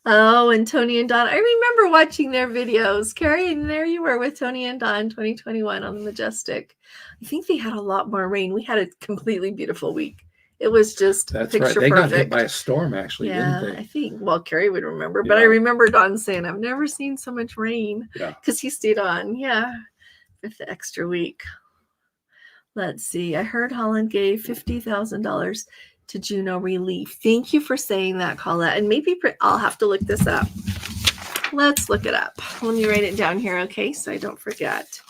Oh, and Tony and Don. I remember watching their videos. Carrie, and there you were with Tony and Don 2021 on the Majestic. I think they had a lot more rain. We had a completely beautiful week. It was just picture perfect. They got hit by a storm, actually, didn't they? I think. Well, Carrie would remember, but I remember Don saying, I've never seen so much rain because he stayed on. Yeah, with the extra week. Let's see. I heard Holland gave $50,000 to Juno relief. Thank you for saying that, Colette. And maybe I'll have to look this up. Let's look it up. Let me write it down here, okay, so I don't forget.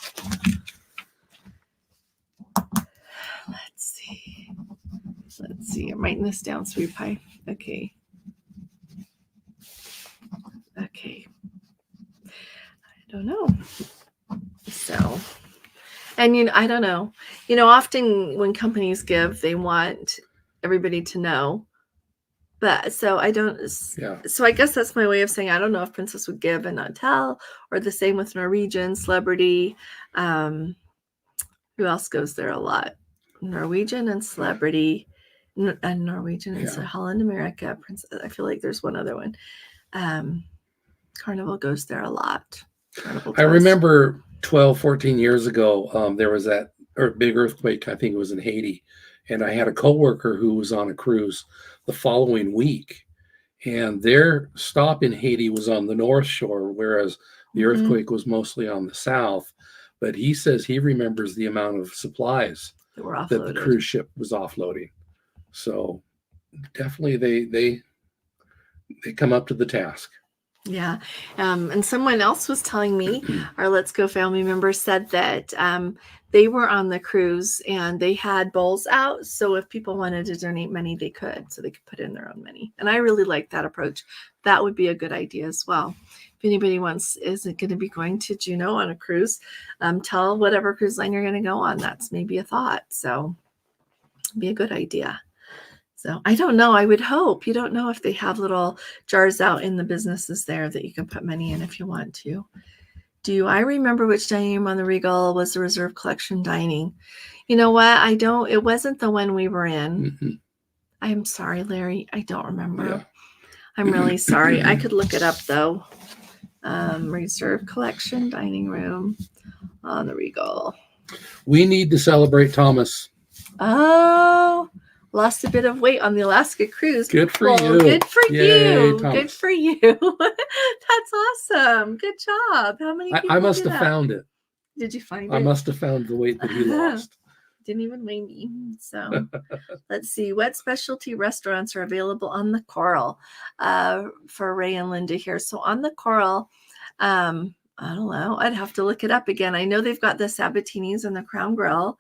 Let's see. I'm writing this down, Sweet Pie. Okay. I don't know. So, and I don't know. Often when companies give, they want everybody to know. But so I don't. Yeah. So I guess that's my way of saying I don't know if Princess would give and not tell, or the same with Norwegian, Celebrity. Who else goes there a lot? Norwegian and Celebrity. And Norwegian and Holland America. I feel like there's one other one. Carnival goes there a lot. I remember 12, 14 years ago, there was that big earthquake. I think it was in Haiti. And I had a coworker who was on a cruise the following week. And their stop in Haiti was on the North Shore, whereas the earthquake was mostly on the south. But he says he remembers the amount of supplies that the cruise ship was offloading. So definitely they come up to the task. Yeah. And someone else was telling me, our Let's Go family member said that they were on the cruise and they had bowls out. So if people wanted to donate money, they could. So they could put in their own money. And I really like that approach. That would be a good idea as well. If anybody isn't going to be going to Juno on a cruise, tell whatever cruise line you're going to go on. That's maybe a thought. So it'd be a good idea. So I don't know. I would hope. You don't know if they have little jars out in the businesses there that you can put money in if you want to. Do I remember which dining room on the Regal was the Reserve Collection dining? You know what? I don't. It wasn't the one we were in. I'm sorry, Larry. I don't remember. Yeah. I'm really sorry. I could look it up, though. Reserve Collection dining room on the Regal. We need to celebrate Thomas. Oh, lost a bit of weight on the Alaska cruise. Good for you. Good for Yay, you. Thomas. Good for you. That's awesome. Good job. How many people I must have found it. Did you find it? I must have found the weight that he lost. didn't even weigh me. So let's see. What specialty restaurants are available on the Coral for Ray and Linda here? So on the Coral, I don't know. I'd have to look it up again. I know they've got the Sabatini's and the Crown Grill.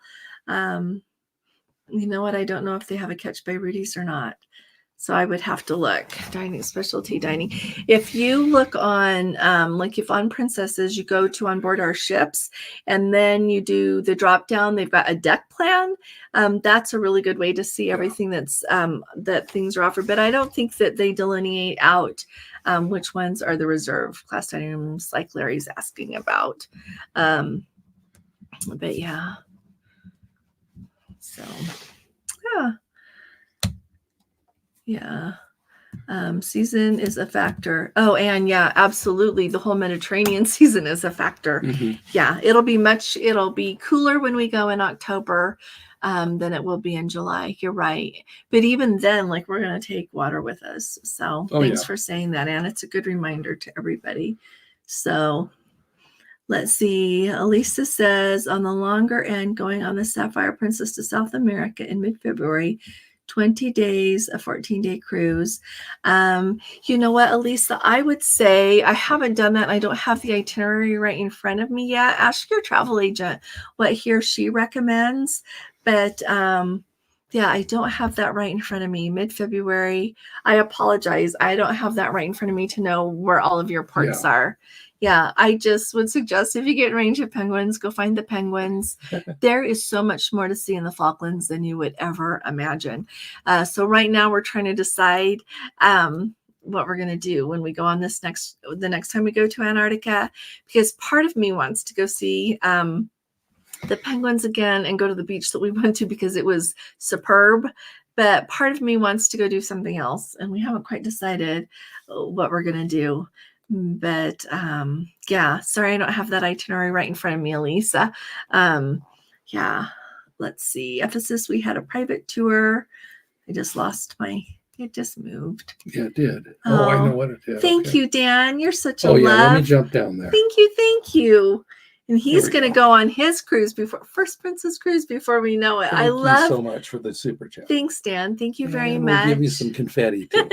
You know what? I don't know if they have a Catch by Rudy's or not. So I would have to look. Dining, specialty dining. If you look on, like if on Princesses, you go to on board our ships and then you do the drop down, they've got a deck plan. That's a really good way to see everything that's that things are offered. But I don't think that they delineate out which ones are the reserve class dining rooms like Larry's asking about. But yeah. So, yeah. Yeah. Season is a factor. Oh, and yeah, absolutely. The whole Mediterranean season is a factor. Yeah, it'll be cooler when we go in October than it will be in July. You're right. But even then, like we're going to take water with us. So thanks for saying that, Anne. It's a good reminder to everybody. So let's see. Elisa says on the longer end, going on the Sapphire Princess to South America in mid-February, 20 days, a 14-day cruise. You know what, Elisa, I would say I haven't done that. I don't have the itinerary right in front of me yet. Ask your travel agent what he or she recommends. But yeah, I don't have that right in front of me. Mid-February. I apologize. I don't have that right in front of me to know where all of your ports are. Yeah, I just would suggest if you get in range of penguins, go find the penguins. There is so much more to see in the Falklands than you would ever imagine. So right now we're trying to decide what we're going to do when we go on the next time we go to Antarctica, because part of me wants to go see the penguins again and go to the beach that we went to because it was superb. But part of me wants to go do something else, and we haven't quite decided what we're going to do. But yeah, sorry, I don't have that itinerary right in front of me, Elisa. Yeah, let's see. Ephesus, we had a private tour. I just lost it just moved. Yeah, it did. Oh, I know what it did. Thank you, Dan. You're such a love. Let me jump down there. Thank you. And he's going to go on his cruise First Princess cruise before we know it. Thank you so much for the super chat. Thanks, Dan. Thank you very much. We'll give you some confetti too.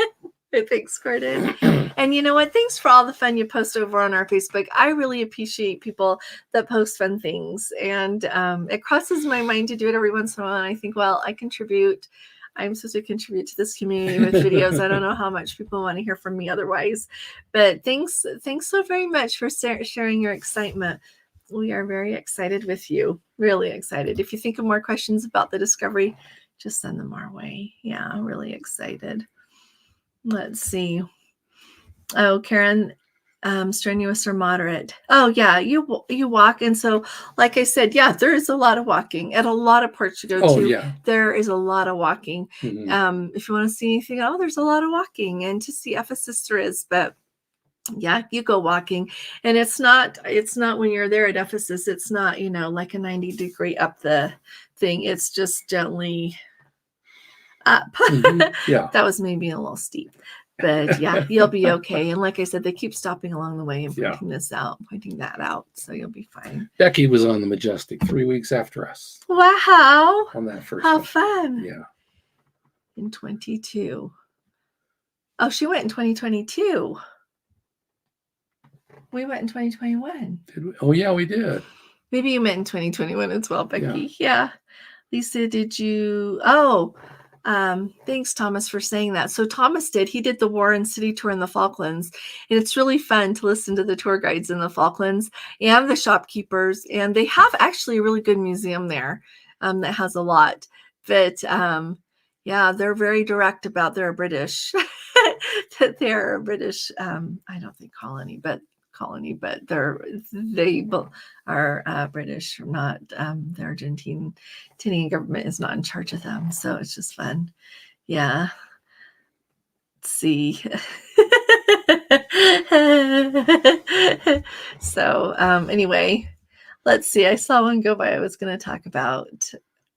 Thanks, Gordon. And you know what? Thanks for all the fun you post over on our Facebook. I really appreciate people that post fun things. And it crosses my mind to do it every once in a while. And I think, well, I'm supposed to contribute to this community with videos. I don't know how much people want to hear from me otherwise. But thanks so very much for sharing your excitement. We are very excited with you. Really excited. If you think of more questions about the Discovery, just send them our way. Yeah, I'm really excited. Let's see. Oh, Karen, strenuous or moderate? Oh, yeah, you walk. And so, like I said, yeah, there is a lot of walking at a lot of ports you go to. Yeah. There is a lot of walking. If you want to see anything, there's a lot of walking. And to see Ephesus there is, but yeah, you go walking. And it's not when you're there at Ephesus, it's not, like a 90-degree up the thing. It's just gently up. Yeah. That was maybe a little steep, but yeah, you'll be okay. And like I said, they keep stopping along the way and pointing that out. So you'll be fine. Becky was on the Majestic 3 weeks after us. Wow. On that first How one. fun. Yeah. In 22. Oh, she went in 2022. We went in 2021. Did we? Oh, yeah, we did. Maybe you meant in 2021 as well, Becky. Yeah. Lisa, did you? Oh, thanks, Thomas, for saying that. So Thomas he did the War and City tour in the Falklands, and it's really fun to listen to the tour guides in the Falklands and the shopkeepers. And they have actually a really good museum there that has a lot. But yeah, they're very direct about they're British. That they're a British, I don't think colony, but they are British, not the Argentinian government is not in charge of them. So it's just fun. Yeah. Let's see. So anyway, let's see. I saw one go by I was going to talk about.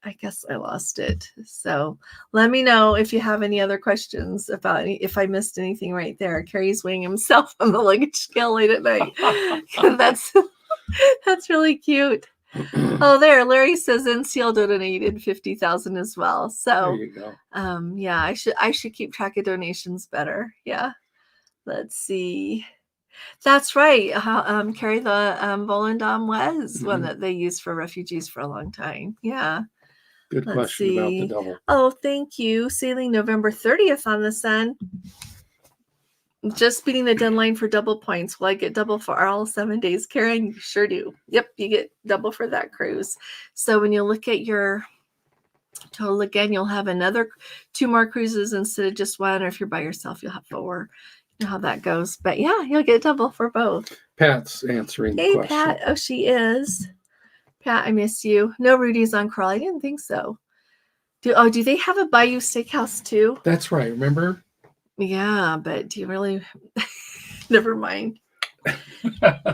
I guess I lost it. So let me know if you have any other questions about if I missed anything right there. Carrie's weighing himself on the luggage scale late at night. That's really cute. Oh, there, Larry says NCL donated 50,000 as well. So there you go. Yeah, I should keep track of donations better. Yeah. Let's see. That's right. Carrie, the Volendam was one that they used for refugees for a long time. Yeah. Good Let's question about the see. double. Oh, thank you. Sailing November 30th on the Sun. Just beating the deadline for double points. Will I get double for all 7 days, Karen? You sure do. Yep, you get double for that cruise. So when you look at your total again, you'll have another 2 more cruises instead of just 1. Or if you're by yourself, you'll have 4. You know how that goes. But yeah, you'll get double for both. Pat's answering the Hey, question. Pat. Oh, she is. Pat, I miss you. No Rudy's on Coral. I didn't think so. Do they have a Bayou Steakhouse too? That's right. Remember? Yeah, but do you really? Never mind.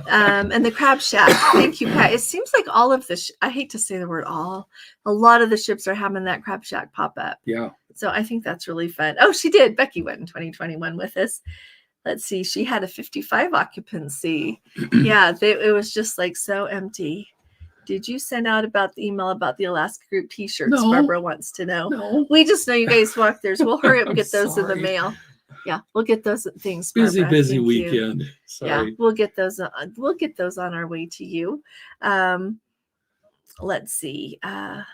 And the Crab Shack. Thank you, Pat. It seems like all of the, I hate to say the word all, a lot of the ships are having that Crab Shack pop up. Yeah. So I think that's really fun. Oh, she did. Becky went in 2021 with us. Let's see. She had a 55 occupancy. Yeah, it was just like so empty. Did you send out about the email about the Alaska group t-shirts? No. Barbara wants to know. No. We just know you guys walk theirs. We'll hurry up and get those in the sorry. mail. Yeah, we'll get those things. Busy Barbara. Thank You. weekend. Sorry. Yeah, we'll get those. We'll get those on our way to you. Let's see. Let's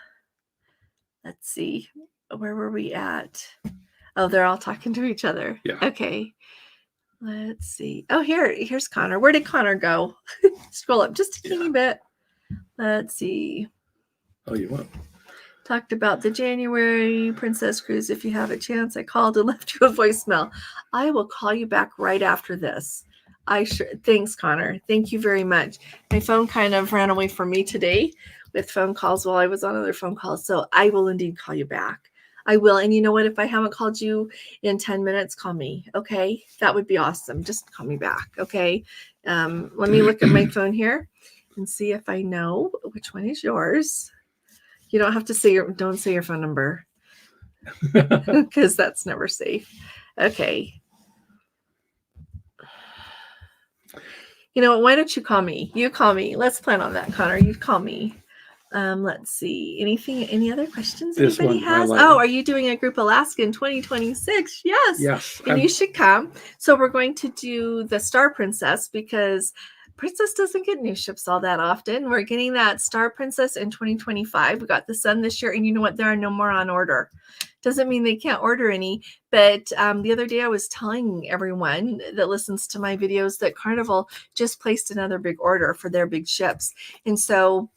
see. Where were we at? Oh, they're all talking to each other. Yeah. Okay. Let's see. Oh, here's Connor. Where did Connor go? Scroll up just a teeny bit. Let's see. Oh, you want? Talked about the January Princess Cruise. If you have a chance, I called and left you a voicemail. I will call you back right after this. Thanks, Connor. Thank you very much. My phone kind of ran away from me today with phone calls while I was on other phone calls. So I will indeed call you back. I will. And you know what? If I haven't called you in 10 minutes, call me. Okay. That would be awesome. Just call me back. Okay. Let me look at my phone here and see if I know which one is yours. You don't have to don't say your phone number because that's never safe. Okay. You know what? Why don't you call me? You call me. Let's plan on that, Connor. You call me. Let's see. Any other questions anybody has? Oh, are you doing a group Alaska in 2026? Yes. Yes. And you should come. So we're going to do the Star Princess because Princess doesn't get new ships all that often. We're getting that Star Princess in 2025. We got the Sun this year. And you know what? There are no more on order. Doesn't mean they can't order any. But the other day I was telling everyone that listens to my videos that Carnival just placed another big order for their big ships. And so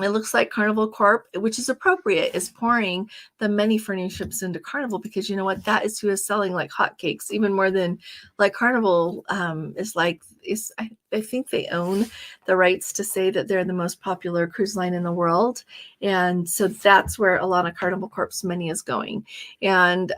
it looks like Carnival Corp, which is appropriate, is pouring the money for new ships into Carnival because you know what? That is who is selling like hotcakes, even more than like Carnival I think they own the rights to say that they're the most popular cruise line in the world. And so that's where a lot of Carnival Corp's money is going. And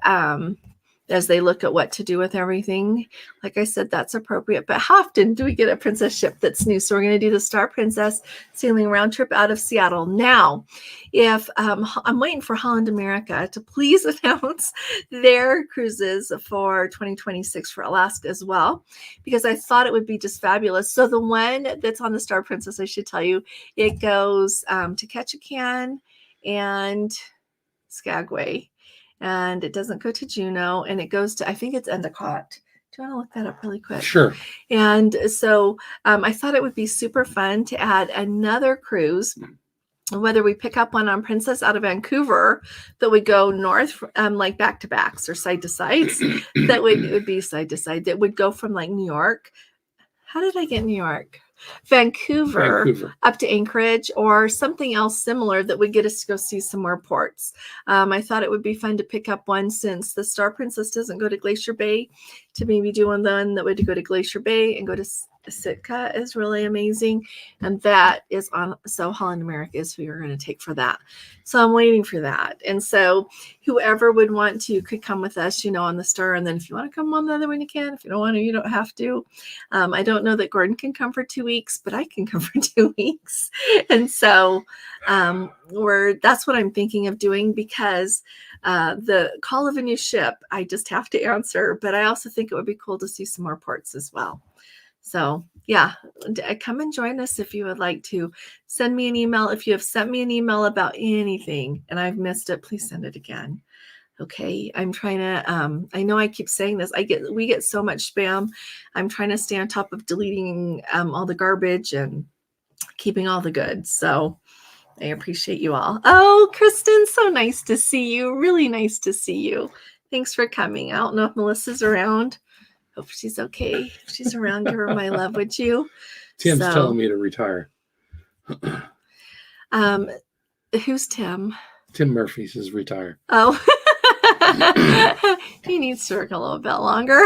as they look at what to do with everything, like I said, that's appropriate. But how often do we get a princess ship that's new? So we're going to do the Star Princess sailing round trip out of Seattle. Now, if I'm waiting for Holland America to please announce their cruises for 2026 for Alaska as well, because I thought it would be just fabulous. So the one that's on the Star Princess, I should tell you, it goes to Ketchikan and Skagway. And it doesn't go to Juno, and it goes to, I think it's Endicott. Do you want to look that up really quick? Sure. And so I thought it would be super fun to add another cruise, whether we pick up one on Princess out of Vancouver that would go north, like back to backs or side to sides. It would be side to side. That would go from like New York. How did I get New York? Vancouver up to Anchorage or something else similar that would get us to go see some more ports. I thought it would be fun to pick up one since the Star Princess doesn't go to Glacier Bay, to maybe do one that would go to Glacier Bay and go to Sitka is really amazing. And that is on, so Holland America is who you're going to take for that. So I'm waiting for that. And so whoever would want to could come with us, on the Star. And then if you want to come on the other one, you can. If you don't want to, you don't have to. I don't know that Gordon can come for 2 weeks, but I can come for 2 weeks. And so that's what I'm thinking of doing because the call of a new ship, I just have to answer. But I also think it would be cool to see some more ports as well. So Yeah, come and join us if you would like to. Send me an email. If you have sent me an email about anything and I've missed it, please send it again. Okay, I'm trying to, I know I keep saying this. We get so much spam. I'm trying to stay on top of deleting all the garbage and keeping all the good. So I appreciate you all. Oh, Kristen, so nice to see you. Really nice to see you. Thanks for coming. I don't know if Melissa's around. Hope she's okay. If she's around, give her my love, would you? Tim's telling me to retire. Who's Tim? Tim Murphy says retire. Oh, he needs to work a little bit longer.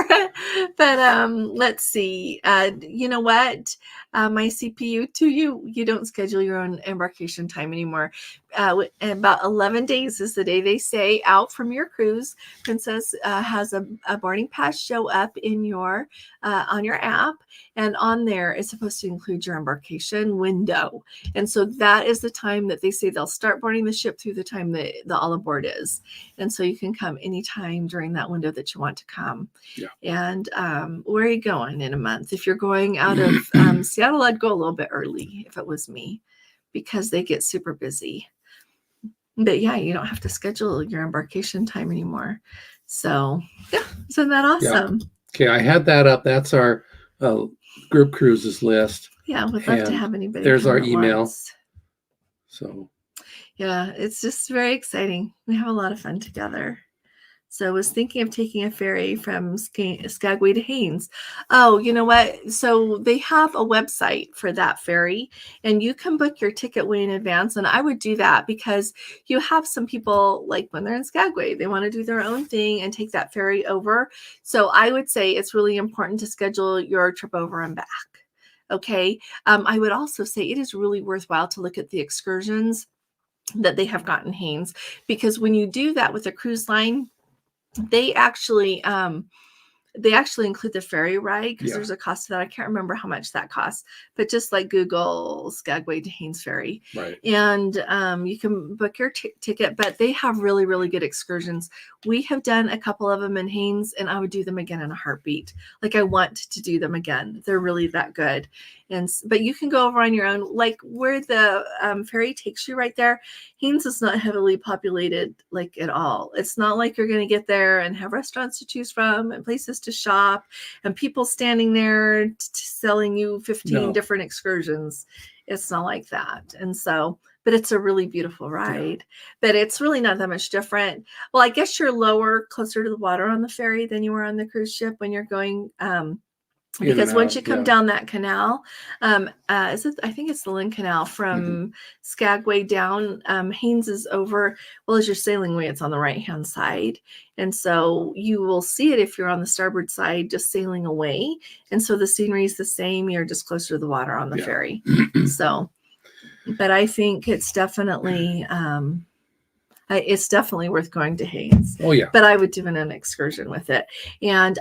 But let's see. You know what? My CPU to you don't schedule your own embarkation time anymore. About 11 days is the day they say out from your cruise. Princess has a boarding pass show up in your on your app, and on there is supposed to include your embarkation window. And so that is the time that they say they'll start boarding the ship through the time that the all aboard is. And so you can come anytime during that window that you want to come. Yeah. And where are you going in a month? If you're going out of Seattle, I'd go a little bit early if it was me, because they get super busy. But yeah, you don't have to schedule your embarkation time anymore. So yeah, isn't that awesome? Yeah. Okay, I had that up. That's our group cruises list. Yeah, would love to have anybody. There's our email. So yeah, it's just very exciting. We have a lot of fun together. So I was thinking of taking a ferry from Skagway to Haines. Oh, you know what? So they have a website for that ferry, and you can book your ticket way in advance. And I would do that because you have some people, like when they're in Skagway, they want to do their own thing and take that ferry over. So I would say it's really important to schedule your trip over and back. Okay. I would also say it is really worthwhile to look at the excursions that they have got in Haines, because when you do that with a cruise line, they actually include the ferry ride, because there's a cost to that. I can't remember how much that costs, but just like Google Skagway to Haines ferry, right. And you can book your ticket, but they have really, really good excursions. We have done a couple of them in Haines, and I would do them again in a heartbeat. Like, I want to do them again. They're really that good. But you can go over on your own, like where the ferry takes you right there. Haines is not heavily populated, like, at all. It's not like you're going to get there and have restaurants to choose from and places to shop and people standing there selling you 15 different excursions. It's not like that. And so, but it's a really beautiful ride, but it's really not that much different. Well, I guess you're lower, closer to the water on the ferry than you are on the cruise ship when you're going, because once you come down that canal, I think it's the Lynn Canal from Skagway down, Haines is over. Well, as you're sailing away, it's on the right-hand side. And so you will see it if you're on the starboard side, just sailing away. And so the scenery is the same. You're just closer to the water on the ferry. So, but I think it's definitely, worth going to Haines. Oh, yeah. But I would do an excursion with it. And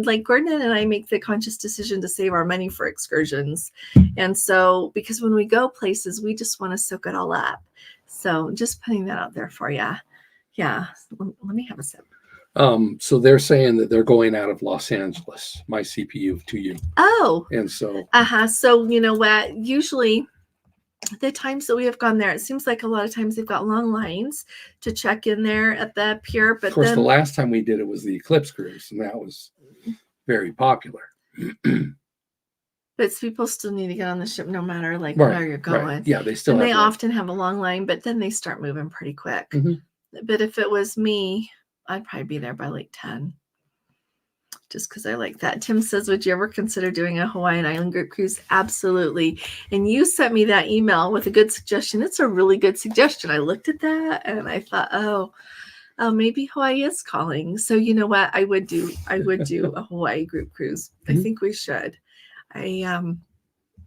like Gordon and I make the conscious decision to save our money for excursions. And so, because when we go places, we just want to soak it all up. So just putting that out there for you. Yeah. Let me have a sip. So they're saying that they're going out of Los Angeles, my CPU to you. Oh. And so. So you know what? Usually, the times that we have gone there, it seems like a lot of times they've got long lines to check in there at the pier. But of course, the last time we did it was the Eclipse cruise, and that was very popular. But people still need to get on the ship no matter where you're going. Right. Yeah, they still. And they often have a long line, but then they start moving pretty quick. But if it was me, I'd probably be there by like 10. Just because I like that. Tim says, would you ever consider doing a Hawaiian Island group cruise? Absolutely. And you sent me that email with a good suggestion. It's a really good suggestion. I looked at that and I thought, oh, maybe Hawaii is calling. So you know what? I would do a Hawaii group cruise. I think we should. I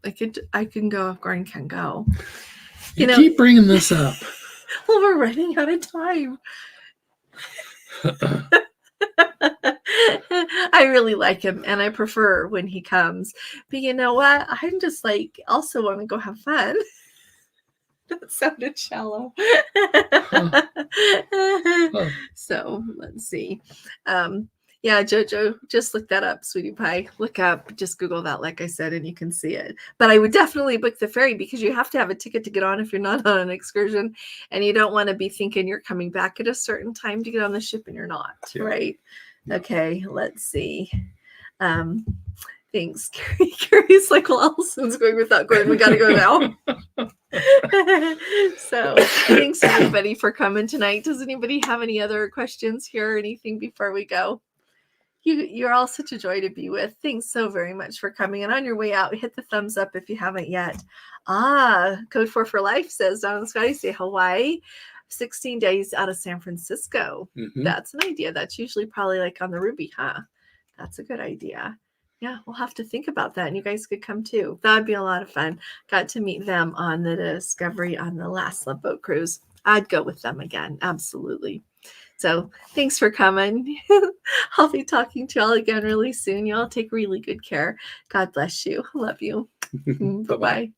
can go if Gordon can go. You keep bringing this up. Well, we're running out of time. I really like him, and I prefer when he comes. But you know what? I'm just also want to go have fun. That sounded shallow. So let's see. Yeah, Jojo, just look that up, sweetie pie. Look up, just Google that, like I said, and you can see it. But I would definitely book the ferry because you have to have a ticket to get on if you're not on an excursion, and you don't want to be thinking you're coming back at a certain time to get on the ship and you're not, right? Yeah. Okay, let's see. Thanks, Carrie. Carrie's like, well, Allison's going without going. We got to go now. So thanks everybody for coming tonight. Does anybody have any other questions here or anything before we go? You're all such a joy to be with. Thanks so very much for coming. And on your way out, hit the thumbs up if you haven't yet. Code 4 for Life says down in the sky, say Hawaii, 16 days out of San Francisco. Mm-hmm. That's an idea. That's usually probably like on the Ruby, huh? That's a good idea. Yeah, we'll have to think about that. And you guys could come too. That'd be a lot of fun. Got to meet them on the Discovery on the last Love Boat cruise. I'd go with them again. Absolutely. So thanks for coming. I'll be talking to y'all again really soon. Y'all take really good care. God bless you. Love you. Bye-bye.